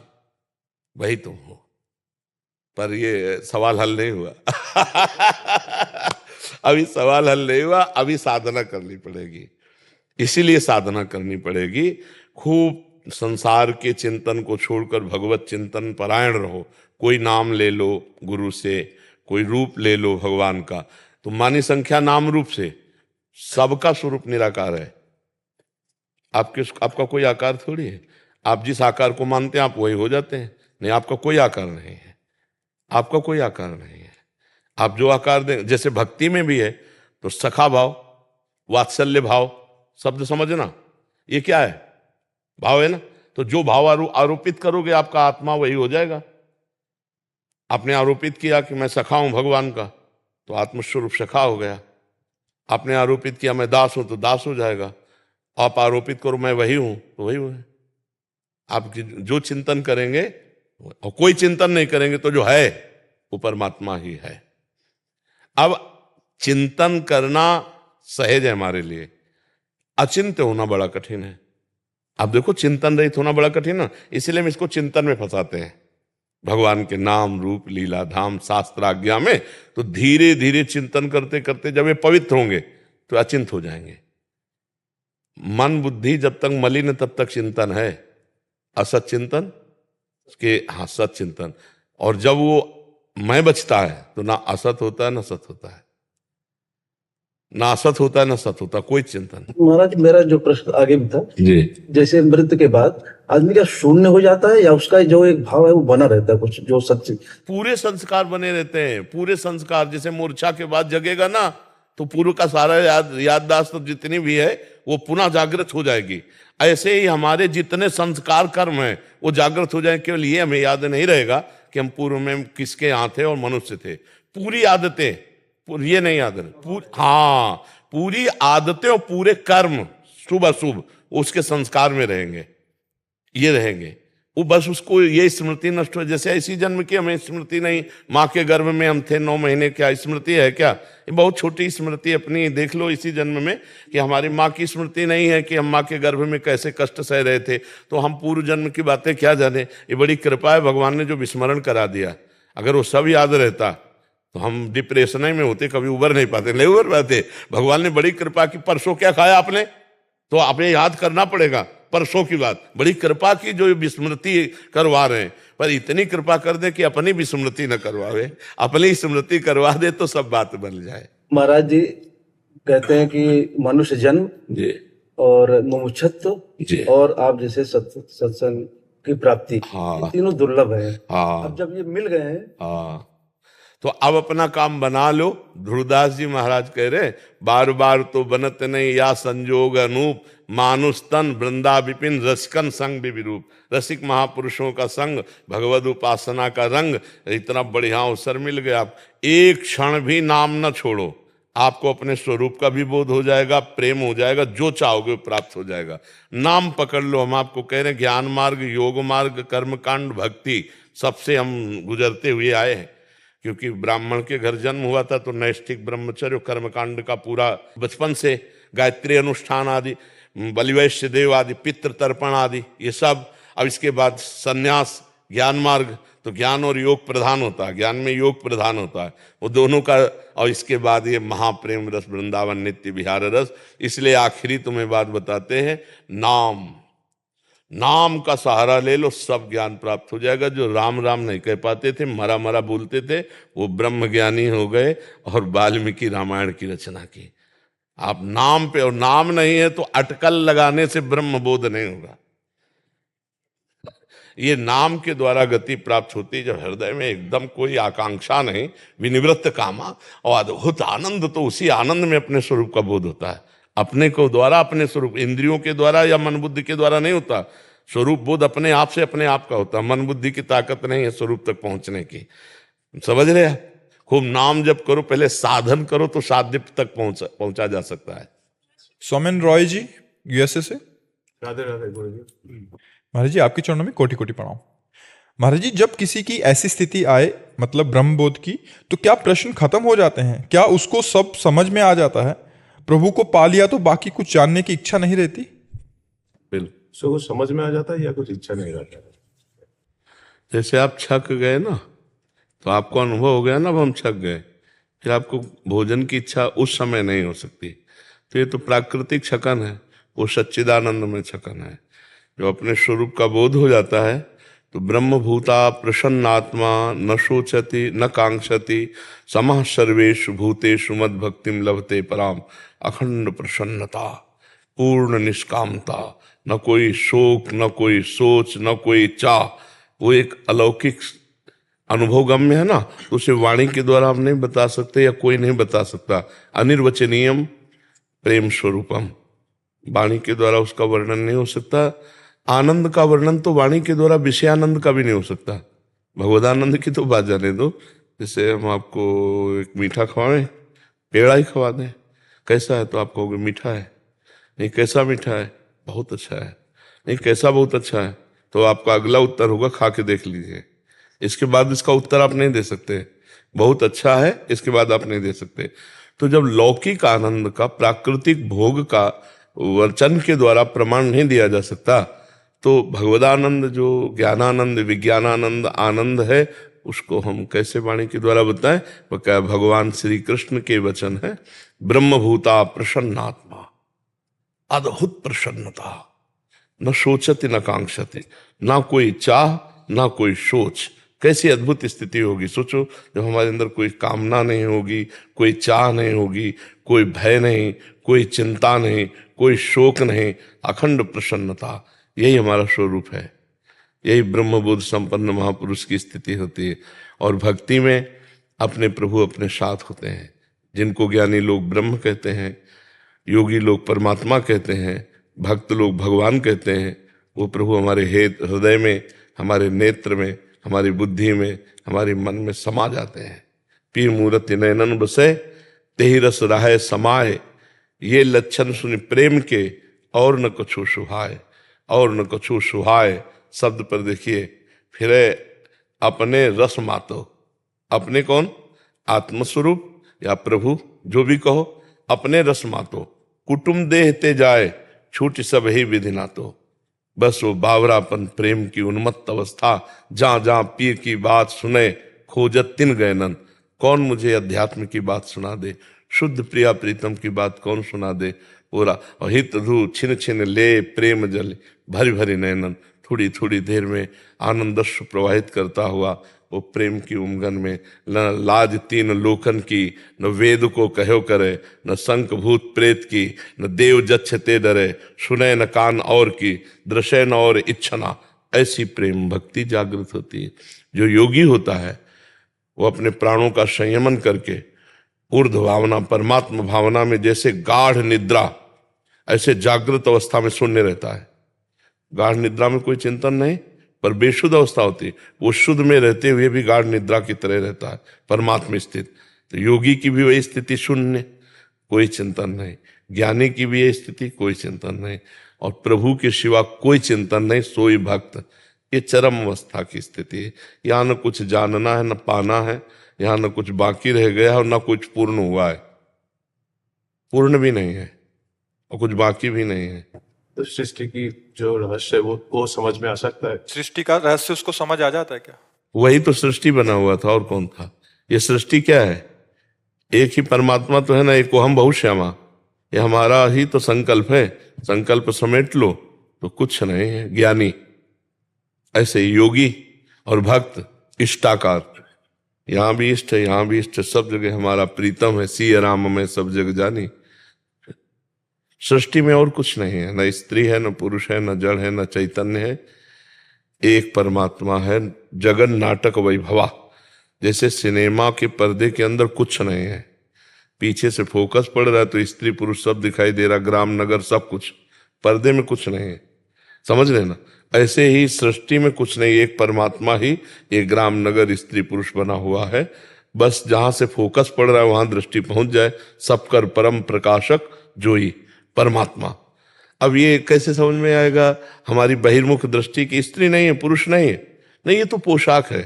वही तुम हो। पर ये सवाल हल नहीं हुआ अभी सवाल हल नहीं हुआ, अभी साधना करनी पड़ेगी। इसीलिए साधना करनी पड़ेगी, खूब संसार के चिंतन को छोड़कर भगवत चिंतन परायण रहो। कोई नाम ले लो गुरु से, कोई रूप ले लो भगवान का, तो मानी संख्या नाम रूप से सबका स्वरूप निराकार है। आपका कोई आकार थोड़ी है, आप जिस आकार को मानते हैं आप वही हो जाते हैं। नहीं, आपका कोई आकार नहीं है, आपका कोई आकार नहीं है। आप जो आकार दें, जैसे भक्ति में भी है तो सखा भाव, वात्सल्य भाव, शब्द समझना, ये क्या है? भाव है ना। तो जो भाव आरोपित करोगे आपका आत्मा वही हो जाएगा। आपने आरोपित किया कि मैं सखा हूं भगवान का, तो आत्मस्वरूप सखा हो गया। आपने आरोपित किया मैं दास हूं, तो दास हो जाएगा। आप आरोपित करो मैं वही हूं, तो वही हुआ। आप जो चिंतन करेंगे, और कोई चिंतन नहीं करेंगे तो जो है वो परमात्मा ही है। अब चिंतन करना सहज है हमारे लिए, अचिंत्य होना बड़ा कठिन है। अब देखो, चिंतन रहित होना बड़ा कठिन है, इसलिए हम इसको चिंतन में फंसाते हैं। भगवान के नाम रूप लीला धाम शास्त्र आज्ञा में तो धीरे धीरे चिंतन करते करते जब ये पवित्र होंगे तो अचिंत हो जाएंगे। मन बुद्धि जब तक मलिन तब तक चिंतन है, असत चिंतन के हाँ सत चिंतन। और जब वो मैं बचता है तो ना असत होता है ना सत होता है, ना असत होता है ना सत होता, कोई चिंतन।
महाराज मेरा जो प्रश्न आगे भी था
जी,
जैसे मृत्यु के बाद आदमी का शून्य हो जाता है या उसका जो एक भाव है वो बना रहता है, कुछ जो सच्ची?
पूरे संस्कार बने रहते हैं, पूरे संस्कार। जैसे मूर्छा के बाद जगेगा ना तो पूर्व का सारा याददाश्त जितनी भी है वो पुनः जागृत हो जाएगी। ऐसे ही हमारे जितने संस्कार कर्म हैं वो जागृत हो जाएंगे। केवल ये हमें याद नहीं रहेगा कि हम पूर्व में किसके यहाँ थे और मनुष्य थे। पूरी आदतें, ये नहीं याद रहे, हाँ पूरी आदतें और पूरे कर्म शुभ अशुभ उसके संस्कार में रहेंगे, ये रहेंगे। वो बस उसको ये स्मृति नष्ट हो, जैसे इसी जन्म की हमें स्मृति नहीं, माँ के गर्भ में हम थे 9 महीने, क्या स्मृति है क्या? ये बहुत छोटी स्मृति अपनी देख लो इसी जन्म में, कि हमारी माँ की स्मृति नहीं है कि हम माँ के गर्भ में कैसे कष्ट सह रहे थे, तो हम पूर्व जन्म की बातें क्या जाने। ये बड़ी कृपा है, भगवान ने जो विस्मरण करा दिया। अगर वो सब याद रहता तो हम डिप्रेशन में होते, कभी उबर नहीं पाते, नहीं उबर पाते। भगवान ने बड़ी कृपा की, परसों क्या खाया आपने, तो आपने याद करना पड़ेगा परसों की बात। बड़ी कृपा की जो विस्मृति करवा रहे हैं, पर इतनी कृपा कर दे कि अपनी विस्मृति न करवावे, अपनी स्मृति करवा दे तो सब बात बन जाए।
महाराज जी कहते हैं कि मनुष्य जन्म
जी
और मुमुक्षुत्व
जी
और आप जैसे सत्संग की प्राप्ति,
हाँ।
ये तीनों दुर्लभ है।
हाँ
अब जब ये मिल गए हैं,
हाँ, तो अब अपना काम बना लो। ध्रुवदास जी महाराज कह रहे, बार बार तो बनत नहीं या संजोग अनूप, मानुष तन वृंदा विपिन रसिकन संग विरूप। रसिक महापुरुषों का संग, भगवद उपासना का रंग, इतना बढ़िया अवसर मिल गया। आप एक क्षण भी नाम न छोड़ो, आपको अपने स्वरूप का भी बोध हो जाएगा, प्रेम हो जाएगा, जो चाहोगे प्राप्त हो जाएगा। नाम पकड़ लो। हम आपको कह रहे हैं ज्ञान मार्ग, योग मार्ग, कर्म कांड, भक्ति, सबसे हम गुजरते हुए आए हैं। क्योंकि ब्राह्मण के घर जन्म हुआ था तो नैष्ठिक ब्रह्मचर्य, कर्मकांड का पूरा बचपन से, गायत्री अनुष्ठान आदि, बलिवैश्य देव आदि, पितृ तर्पण आदि, ये सब। अब इसके बाद सन्यास, ज्ञान मार्ग, तो ज्ञान और योग प्रधान होता है, ज्ञान में योग प्रधान होता है, वो दोनों का। और इसके बाद ये महाप्रेम रस, वृंदावन नित्य विहार रस। इसलिए आखिरी तुम्हें बात बताते हैं, नाम, नाम का सहारा ले लो, सब ज्ञान प्राप्त हो जाएगा। जो राम राम नहीं कह पाते थे, मरा मरा बोलते थे, वो ब्रह्म ज्ञानी हो गए और वाल्मीकि रामायण की रचना की। आप नाम पे, और नाम नहीं है तो अटकल लगाने से ब्रह्म बोध नहीं होगा। ये नाम के द्वारा गति प्राप्त होती है, जब हृदय में एकदम कोई आकांक्षा नहीं, विनिवृत्त कामा, और अद्भुत आनंद, तो उसी आनंद में अपने स्वरूप का बोध होता है। अपने को द्वारा, अपने स्वरूप, इंद्रियों के द्वारा या मन बुद्धि के द्वारा नहीं होता। स्वरूप बोध अपने आप से अपने आप का होता है। मन बुद्धि की ताकत नहीं है स्वरूप तक पहुंचने की। समझ रहे हैं? खूब नाम जप करो, पहले साधन करो तो साध्य तक पहुंचा जा सकता है।
सौमेन रॉय जी यूएसए से।
राधे राधे गुरु जी।
महाराज जी आपके चरणों में कोटि कोटि प्रणाम। महाराज जी जब किसी की ऐसी स्थिति आए, मतलब ब्रह्मबोध की, तो क्या प्रश्न खत्म हो जाते हैं? क्या उसको सब समझ में आ जाता है? प्रभु को पा लिया तो बाकी कुछ जानने की इच्छा नहीं रहती?
बिल्कुल।
सो कुछ समझ में आ जाता है या कुछ इच्छा नहीं रहता है?
जैसे आप छक गए ना, तो आपको अनुभव हो गया ना, अब हम छक गए, फिर आपको भोजन की इच्छा उस समय नहीं हो सकती। तो ये तो प्राकृतिक छकन है, वो सच्चिदानंद में छकन है। जो अपने स्वरूप का बोध हो जाता है तो ब्रह्मभूता प्रसन्नात्मा न शोचति न कांक्षति समः सर्वेषु भूतेषु मद भक्तिम लभते पराम। अखंड प्रसन्नता, पूर्ण निष्कामता, न कोई शोक, न कोई सोच, न कोई चाह, वो एक अलौकिक अनुभव गम्य है ना। तो उसे वाणी के द्वारा हम नहीं बता सकते या कोई नहीं बता सकता। अनिर्वचनीयम प्रेम स्वरूपम, वाणी के द्वारा उसका वर्णन नहीं हो सकता। आनंद का वर्णन तो वाणी के द्वारा विषयानंद का भी नहीं हो सकता। भगवदानंद की तो बात जाने दो। जैसे हम आपको एक मीठा खवाएं, पेड़ा ही खवा दें, कैसा है तो आप कहोगे मीठा है। नहीं, कैसा मीठा है? बहुत अच्छा है। नहीं, कैसा बहुत अच्छा है? तो आपका अगला उत्तर होगा खा के देख लीजिए। इसके बाद इसका उत्तर आप नहीं दे सकते। बहुत अच्छा है, इसके बाद आप नहीं दे सकते। तो जब लौकिक आनंद का, प्राकृतिक भोग का वचन के द्वारा प्रमाण नहीं दिया जा सकता, तो भगवदानंद जो ज्ञानानंद, विज्ञानानंद आनंद है, उसको हम कैसे वाणी के द्वारा बताएं? वो क्या भगवान श्री कृष्ण के वचन है, ब्रह्मभूता प्रसन्नात्मा, अद्भुत प्रसन्नता, न सोचति न कांक्षति, ना कोई चाह ना कोई सोच। कैसी अद्भुत स्थिति होगी सोचो, जब हमारे अंदर कोई कामना नहीं होगी, कोई चाह नहीं होगी, कोई भय नहीं, कोई चिंता नहीं, कोई शोक नहीं, अखंड प्रसन्नता। यही हमारा स्वरूप है। यही ब्रह्मबोध संपन्न महापुरुष की स्थिति होती है। और भक्ति में अपने प्रभु अपने साथ होते हैं, जिनको ज्ञानी लोग ब्रह्म कहते हैं, योगी लोग परमात्मा कहते हैं, भक्त लोग भगवान कहते हैं। वो प्रभु हमारे हृदय में, हमारे नेत्र में, हमारी बुद्धि में, हमारे मन में समा जाते हैं। पीर मूर्ति नयनन बसे तेहि रस राहे समाए, ये लक्षण सुनि प्रेम के और न कछु सुहाय, और न कछु सुहाय शब्द पर देखिए, फिर है अपने रस मातो। अपने कौन? आत्मस्वरूप या प्रभु, जो भी कहो। अपने रस मातो कुटुम देहते जाए, छूट सब ही विधि नातो। बस वो बावरापन प्रेम की उन्मत्त अवस्था, जहां जहां पीर की बात सुने खोजत तिन गैनन। कौन मुझे अध्यात्म की बात सुना दे, शुद्ध प्रिया प्रीतम की बात कौन सुना दे। पूरा हित धू छिन छिन ले प्रेम जल भरी भरी नैनन। थोड़ी थोड़ी देर में आनंद प्रवाहित करता हुआ वो प्रेम की उमगन में, न लाज तीन लोकन की, न वेद को कहो करे, न संक भूत प्रेत की, न देव जच्छते डरे, सुने न कान और की, दृश्य न और इच्छना। ऐसी प्रेम भक्ति जागृत होती है। जो योगी होता है वो अपने प्राणों का संयमन करके ऊर्ध्व भावना, परमात्मा भावना में, जैसे गाढ़ निद्रा, ऐसे जागृत अवस्था में शून्य रहता है। गाढ़ निद्रा में कोई चिंतन नहीं, पर बेशुद्ध अवस्था होती है। वो शुद्ध में रहते हुए भी गाढ़ निद्रा की तरह रहता है, परमात्मा स्थित। तो योगी की भी वही स्थिति, शून्य, कोई चिंतन नहीं। ज्ञानी की भी यही स्थिति, कोई चिंतन नहीं। और प्रभु के सिवा कोई चिंतन नहीं, सोई भक्त। ये चरम अवस्था की स्थिति है। यहाँ न कुछ जानना है, न पाना है। यहाँ न कुछ बाकी रह गया है और न कुछ पूर्ण हुआ है। पूर्ण भी नहीं है और कुछ बाकी भी नहीं है।
तो सृष्टि की जो रहस्य है वो समझ में आ सकता है।
सृष्टि का रहस्य उसको समझ आ जाता है क्या?
वही तो सृष्टि बना हुआ था, और कौन था? ये सृष्टि क्या है? एक ही परमात्मा तो है ना, एक को हम बहुश्यामा। ये हमारा ही तो संकल्प है। संकल्प समेट लो तो कुछ नहीं है। ज्ञानी ऐसे योगी और भक्त इष्टाकार। यहाँ भी इष्ट है, यहाँ भी इष्ट है, सब जगह हमारा प्रीतम है। सिय राम में सब जग जानी। सृष्टि में और कुछ नहीं है, न स्त्री है, न पुरुष है, न जड़ है, न चैतन्य है। एक परमात्मा है। जगन नाटक वैभवा। जैसे सिनेमा के पर्दे के अंदर कुछ नहीं है, पीछे से फोकस पड़ रहा है तो स्त्री पुरुष सब दिखाई दे रहा, ग्राम नगर सब कुछ, पर्दे में कुछ नहीं है। समझ लेना, ऐसे ही सृष्टि में कुछ नहीं, एक परमात्मा ही एक ग्राम नगर स्त्री पुरुष बना हुआ है। बस जहां से फोकस पड़ रहा है वहां दृष्टि पहुंच जाए। सबकर परम प्रकाशक जोई परमात्मा। अब ये कैसे समझ में आएगा? हमारी बहिर्मुख दृष्टि की स्त्री नहीं है, पुरुष नहीं है। नहीं, ये तो पोशाक है।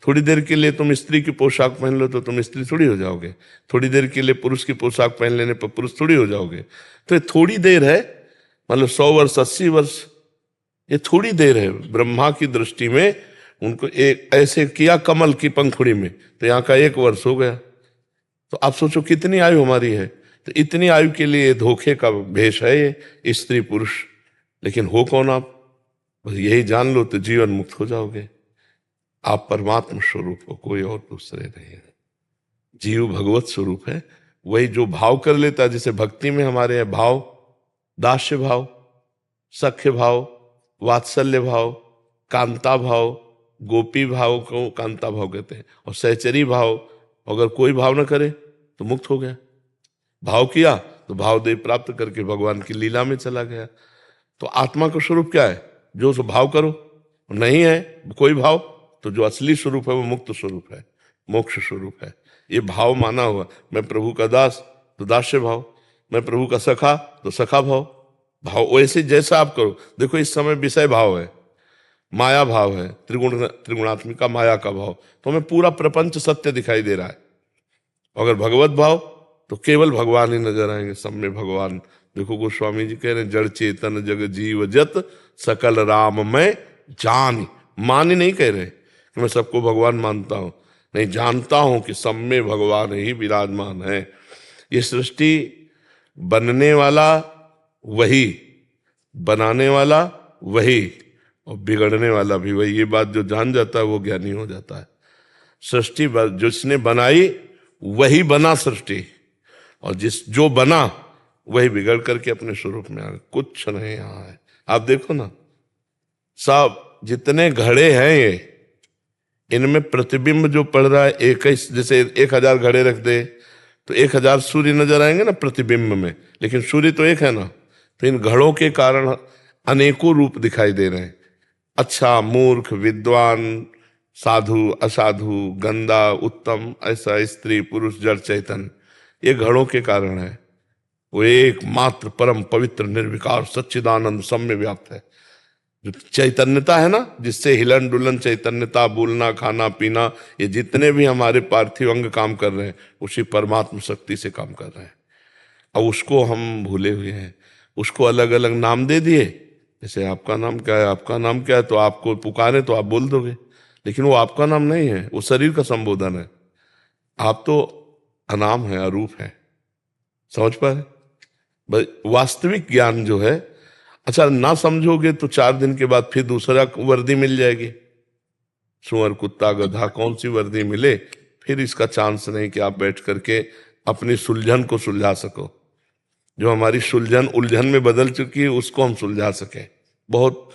थोड़ी देर के लिए तुम स्त्री की पोशाक पहन लो तो तुम स्त्री थोड़ी हो जाओगे। थोड़ी देर के लिए पुरुष की पोशाक पहन लेने पर पुरुष थोड़ी हो जाओगे। तो ये थोड़ी देर है, मतलब 100 वर्ष 80 वर्ष, ये थोड़ी देर है। ब्रह्मा की दृष्टि में उनको एक ऐसे किया कमल की पंखुड़ी में, तो यहाँ का 1 वर्ष हो गया। तो आप सोचो कितनी आयु हमारी है। तो इतनी आयु के लिए धोखे का भेष है ये स्त्री पुरुष। लेकिन हो कौन आप? बस यही जान लो तो जीवन मुक्त हो जाओगे। आप परमात्मा स्वरूप हो, कोई और दूसरे नहीं है। जीव भगवत स्वरूप है। वही जो भाव कर लेता है, जैसे भक्ति में हमारे यहाँ भाव, दास्य भाव, सख्य भाव, वात्सल्य भाव, कांता भाव, गोपी भाव को कांता भाव कहते हैं, और सहचरी भाव। अगर कोई भाव न करे तो मुक्त हो गया। भाव किया तो भाव देव प्राप्त करके भगवान की लीला में चला गया। तो आत्मा का स्वरूप क्या है? जो सो भाव करो। नहीं है कोई भाव तो जो असली स्वरूप है वो मुक्त स्वरूप है, मोक्ष स्वरूप है। ये भाव माना हुआ। मैं प्रभु का दास तो दास्य भाव, मैं प्रभु का सखा तो सखा भाव। भाव वैसे जैसा आप करो। देखो इस समय विषय भाव है, माया भाव है, त्रिगुणात्मिका माया का भाव, तो हमें पूरा प्रपंच सत्य दिखाई दे रहा है। अगर भगवत भाव तो केवल भगवान ही नजर आएंगे, सब में भगवान। देखो गोस्वामी जी कह रहे हैं, जड़ चेतन जग जीव जत सकल राम में जान। मान ही नहीं कह रहे कि मैं सबको भगवान मानता हूं, नहीं, जानता हूं कि सब में भगवान ही विराजमान है। ये सृष्टि बनने वाला वही, बनाने वाला वही, और बिगड़ने वाला भी वही। ये बात जो जान जाता है वो ज्ञानी हो जाता है। सृष्टि जिसने बनाई वही बना सृष्टि, और जो बना वही बिगड़ करके अपने स्वरूप में आ गया। कुछ नहीं यहाँ है। आप देखो ना, सब जितने घड़े हैं ये, इनमें प्रतिबिंब जो पड़ रहा है 21, जैसे 1000 घड़े रख दे तो 1000 सूर्य नजर आएंगे ना प्रतिबिंब में, लेकिन सूर्य तो एक है ना। तो इन घड़ों के कारण अनेकों रूप दिखाई दे रहे हैं। अच्छा, मूर्ख, विद्वान, साधु, असाधु, गंदा, उत्तम, ऐसा, स्त्री पुरुष, जड़ चैतन्य, ये घड़ों के कारण है। वो एकमात्र परम पवित्र निर्विकार सच्चिदानंद सब में व्याप्त है। जो चैतन्यता है ना, जिससे हिलन डुलन चैतन्यता, बोलना खाना पीना, ये जितने भी हमारे पार्थिव अंग काम कर रहे हैं उसी परमात्म शक्ति से काम कर रहे हैं। अब उसको हम भूले हुए हैं, उसको अलग अलग नाम दे दिए। जैसे आपका नाम क्या है, आपका नाम क्या है, तो आपको पुकारे तो आप बोल दोगे, लेकिन वो आपका नाम नहीं है, वो शरीर का संबोधन है। आप तो अनाम है, अरूप है। समझ पा रहे? वास्तविक ज्ञान जो है, अच्छा ना समझोगे तो 4 दिन के बाद फिर दूसरा वर्दी मिल जाएगी। सुअर कुत्ता गधा कौन सी वर्दी मिले, फिर इसका चांस नहीं कि आप बैठ करके अपनी सुलझन को सुलझा सको। जो हमारी सुलझन उलझन में बदल चुकी है उसको हम सुलझा सके। बहुत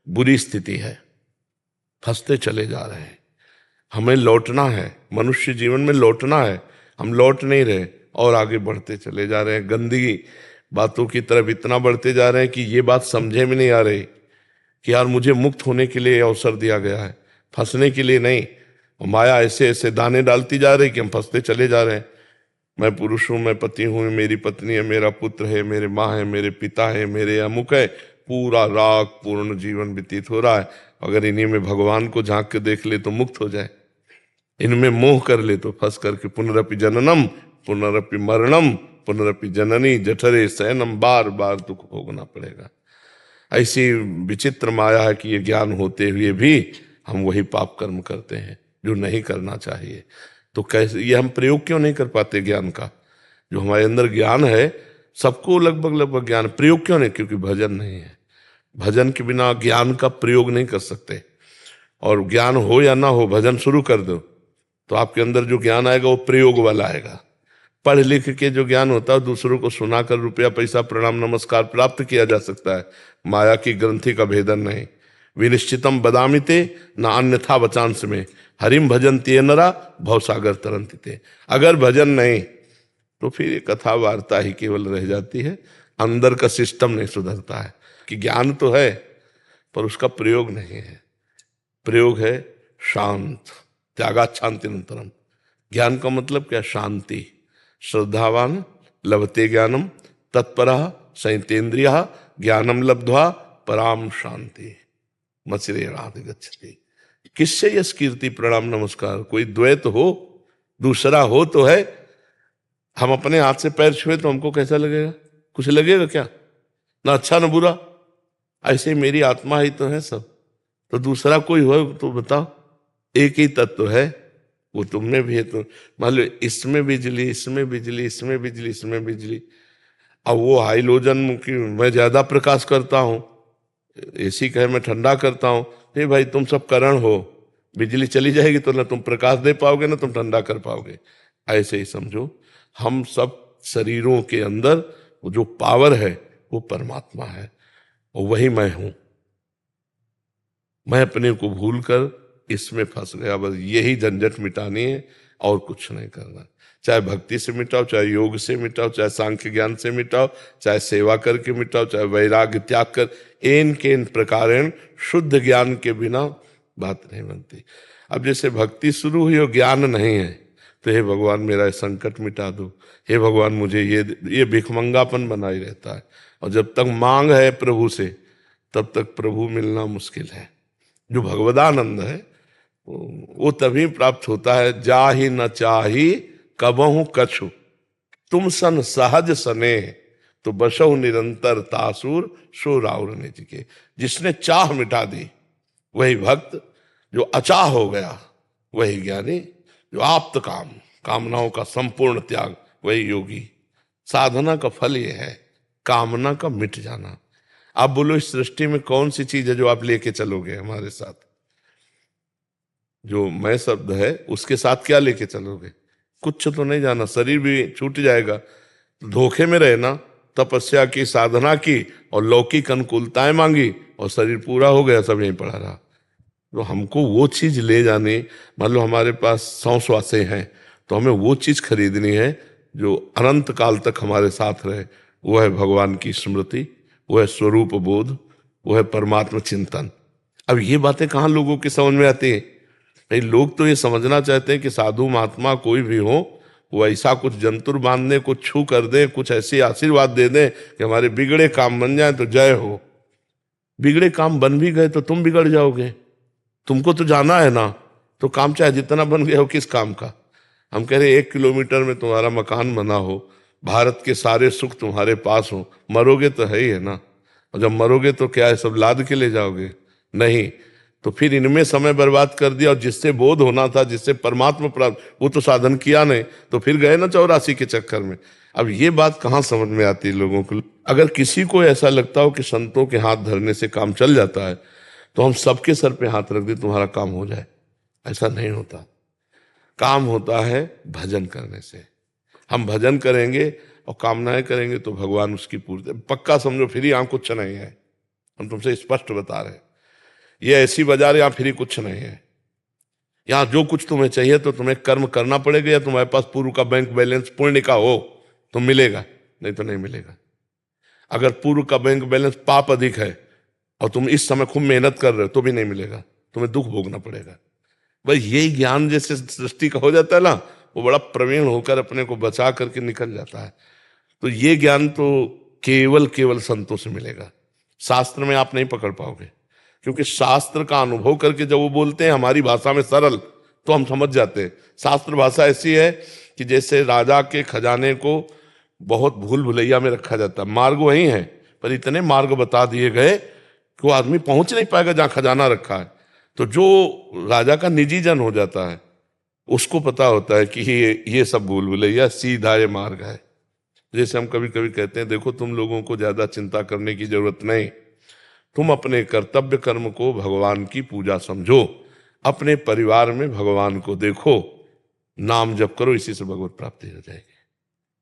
बुरी स्थिति है, फंसते चले जा रहे हैं। हमें लौटना है, मनुष्य जीवन में लौटना है, हम लौट नहीं रहे और आगे बढ़ते चले जा रहे हैं। गंदी बातों की तरफ इतना बढ़ते जा रहे हैं कि ये बात समझे में नहीं आ रही कि यार मुझे मुक्त होने के लिए अवसर दिया गया है, फंसने के लिए नहीं। और माया ऐसे ऐसे दाने डालती जा रही कि हम फंसते चले जा रहे हैं। मैं पुरुष हूँ, मैं पति हूँ, मेरी पत्नी है, मेरा पुत्र है, मेरे माँ है, मेरे पिता है, मेरे अमुक है, पूरा राग पूर्ण जीवन व्यतीत हो रहा है। अगर इन्हीं में भगवान को झांक के देख ले तो मुक्त हो जाए, इनमें मोह कर ले तो फंस करके पुनरपि जननम पुनरपि मरणम पुनरपि जननी जठरे शयनम, बार बार दुख भोगना पड़ेगा। ऐसी विचित्र माया है कि ये ज्ञान होते हुए भी हम वही पाप कर्म करते हैं जो नहीं करना चाहिए। तो कैसे ये हम प्रयोग क्यों नहीं कर पाते ज्ञान का? जो हमारे अंदर ज्ञान है, सबको लगभग ज्ञान, प्रयोग क्यों नहीं? क्योंकि भजन नहीं है। भजन के बिना ज्ञान का प्रयोग नहीं कर सकते। और ज्ञान हो या ना हो, भजन शुरू कर दो तो आपके अंदर जो ज्ञान आएगा वो प्रयोग वाला आएगा। पढ़ लिख के जो ज्ञान होता है दूसरों को सुनाकर रुपया पैसा प्रणाम नमस्कार प्राप्त किया जा सकता है, माया की ग्रंथि का भेदन नहीं। विनिश्चितम बदामिते न अन्यथा वचांस में, हरिम भजन ते नरा भवसागर तरंतिते। अगर भजन नहीं तो फिर ये कथा वार्ता ही केवल रह जाती है, अंदर का सिस्टम नहीं सुधरता है। कि ज्ञान तो है पर उसका प्रयोग नहीं है। प्रयोग है शांत, त्यागात शांतिनंतरम। ज्ञान का मतलब क्या? शांति। श्रद्धावान लभते ज्ञानम तत्परः संयतेन्द्रियः ज्ञानम लब्ध्वा पराम शांति मचिरे राधि गच्छति। किससे यश कीर्ति प्रणाम नमस्कार? कोई द्वैत हो, दूसरा हो तो है। हम अपने हाथ से पैर छुए तो हमको कैसा लगेगा? कुछ लगेगा क्या? ना अच्छा ना बुरा। ऐसे मेरी आत्मा ही तो है सब, तो दूसरा कोई हो तो बताओ। एक ही तत्व है, वो तुम में भी है। तो मान लो इसमें बिजली, इसमें बिजली, इसमें बिजली, इसमें बिजली। अब वो हाइलोजन की मैं ज्यादा प्रकाश करता हूँ, एसी कहे मैं ठंडा करता हूँ। नहीं भाई, तुम सब करण हो, बिजली चली जाएगी तो ना तुम प्रकाश दे पाओगे ना तुम ठंडा कर पाओगे। ऐसे ही समझो, हम सब शरीरों के अंदर वो जो पावर है वो परमात्मा है और वही मैं हूं। मैं अपने को भूलकर इसमें फंस गया। बस यही झंझट मिटानी है और कुछ नहीं करना। चाहे भक्ति से मिटाओ, चाहे योग से मिटाओ, चाहे सांख्य ज्ञान से मिटाओ, चाहे सेवा करके मिटाओ, चाहे वैराग्य त्याग कर, इन के इन प्रकार शुद्ध ज्ञान के बिना बात नहीं बनती। अब जैसे भक्ति शुरू हुई और ज्ञान नहीं है तो हे भगवान मेरा संकट मिटा दो, हे भगवान मुझे ये भिखमंगापन बना ही रहता है। और जब तक मांग है प्रभु से तब तक प्रभु मिलना मुश्किल है। जो भगवदानंद है वो तभी प्राप्त होता है। जाहि न चाही कबहु कछु, तुम सन सहज सने, तो बसहु निरंतर तासुर सो राउर निज के। जिसने चाह मिटा दी वही भक्त, जो अचाह हो गया वही ज्ञानी, जो आप्त काम, कामनाओं का संपूर्ण त्याग वही योगी। साधना का फल ये है कामना का मिट जाना। आप बोलो इस सृष्टि में कौन सी चीज है जो आप लेके चलोगे हमारे साथ? जो मैं शब्द है उसके साथ क्या लेके चलोगे? कुछ तो नहीं जाना, शरीर भी छूट जाएगा। धोखे में रहे ना, तपस्या की, साधना की और लौकिक अनुकूलताएं मांगी और शरीर पूरा हो गया, सब यहीं पड़ा रहा। तो हमको वो चीज ले जानी, मान लो हमारे पास 100 श्वासें हैं तो हमें वो चीज खरीदनी है जो अनंत काल तक हमारे साथ रहे। वो है भगवान की स्मृति, वो है स्वरूप बोध, वो है परमात्मा चिंतन। अब ये बातें कहाँ लोगों की समझ में आती है? भाई लोग तो ये समझना चाहते हैं कि साधु महात्मा कोई भी हो वो ऐसा कुछ जंतुर बांध दे, कुछ छू कर दे, कुछ ऐसे आशीर्वाद दे दें कि हमारे बिगड़े काम बन जाए तो जय हो। बिगड़े काम बन भी गए तो तुम बिगड़ जाओगे। तुमको तो जाना है ना, तो काम चाहे जितना बन गया हो, किस काम का। हम कह रहे 1 किलोमीटर में तुम्हारा मकान बना हो, भारत के सारे सुख तुम्हारे पास हो, मरोगे तो है ही है ना। और जब मरोगे तो क्या है, सब लाद के ले जाओगे? नहीं। तो फिर इनमें समय बर्बाद कर दिया, और जिससे बोध होना था, जिससे परमात्मा प्राप्त, वो तो साधन किया नहीं, तो फिर गए ना 84 के चक्कर में। अब ये बात कहाँ समझ में आती है लोगों को। अगर किसी को ऐसा लगता हो कि संतों के हाथ धरने से काम चल जाता है, तो हम सबके सर पे हाथ रख दे तुम्हारा काम हो जाए, ऐसा नहीं होता। काम होता है भजन करने से। हम भजन करेंगे और कामनाएं करेंगे तो भगवान उसकी पूर्ति। पक्का समझो, फ्री यहाँ कुछ नहीं है, हम तुमसे स्पष्ट बता रहे हैं। ये ऐसी बाजार यहाँ फ्री कुछ नहीं है। यहाँ जो कुछ तुम्हें चाहिए तो तुम्हें कर्म करना पड़ेगा, या तुम्हारे पास पूर्व का बैंक बैलेंस पुण्य का हो तो मिलेगा, नहीं तो नहीं मिलेगा। अगर पूर्व का बैंक बैलेंस पाप अधिक है और तुम इस समय खूब मेहनत कर रहे हो तो भी नहीं मिलेगा, तुम्हें दुख भोगना पड़ेगा। भाई ये ज्ञान जैसे सृष्टि का हो जाता है ना, वो बड़ा प्रवीण होकर अपने को बचा करके निकल जाता है। तो ये ज्ञान तो केवल संतों से मिलेगा, शास्त्र में आप नहीं पकड़ पाओगे। क्योंकि शास्त्र का अनुभव करके जब वो बोलते हैं हमारी भाषा में सरल, तो हम समझ जाते हैं। शास्त्र भाषा ऐसी है कि जैसे राजा के खजाने को बहुत भूल भुलैया में रखा जाता है। मार्ग वही है, पर इतने मार्ग बता दिए गए कि वो आदमी पहुंच नहीं पाएगा जहां खजाना रखा है। तो जो राजा का निजी जन हो जाता है, उसको पता होता है कि ये सब भूल भुलैया, सीधा ये मार्ग है। जैसे हम कभी कभी कहते हैं, देखो तुम लोगों को ज्यादा चिंता करने की जरूरत नहीं, तुम अपने कर्तव्य कर्म को भगवान की पूजा समझो, अपने परिवार में भगवान को देखो, नाम जप करो, इसी से भगवत प्राप्ति हो जाएगी।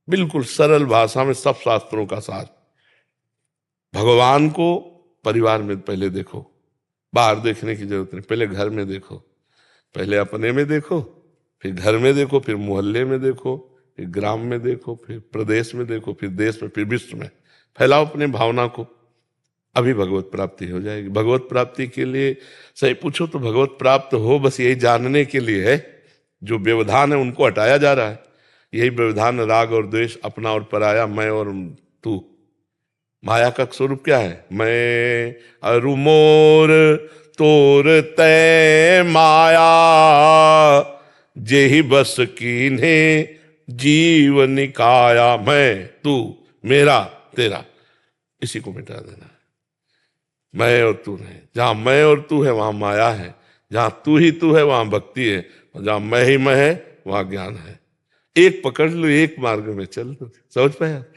बिल्कुल सरल भाषा में सब शास्त्रों का सार। भगवान को परिवार में पहले देखो, बाहर देखने की जरूरत नहीं, पहले घर में देखो। पहले अपने में देखो, फिर घर में देखो, फिर मोहल्ले में देखो, फिर ग्राम में देखो, फिर प्रदेश में देखो, फिर देश में, फिर विश्व में फैलाओ अपने भावना को। अभी भगवत प्राप्ति हो जाएगी। भगवत प्राप्ति के लिए सही पूछो तो भगवत प्राप्त हो बस यही जानने के लिए है। जो व्यवधान है उनको हटाया जा रहा है। यही व्यवधान, राग और द्वेष, अपना और पराया, मैं और तू। माया का स्वरूप क्या है? मैं अरु मोर तोर तय माया, जेहि बस कीन्हे जीव निकाया। मैं, तू, मेरा, तेरा, इसी को मिटा देना। मैं और तू नहीं। जहां मैं और तू है वहां माया है, जहां तू ही तू है वहां भक्ति है, और जहां मैं ही मैं है वहां ज्ञान है। एक पकड़ लो, एक मार्ग में चल लो। समझ पाए आप?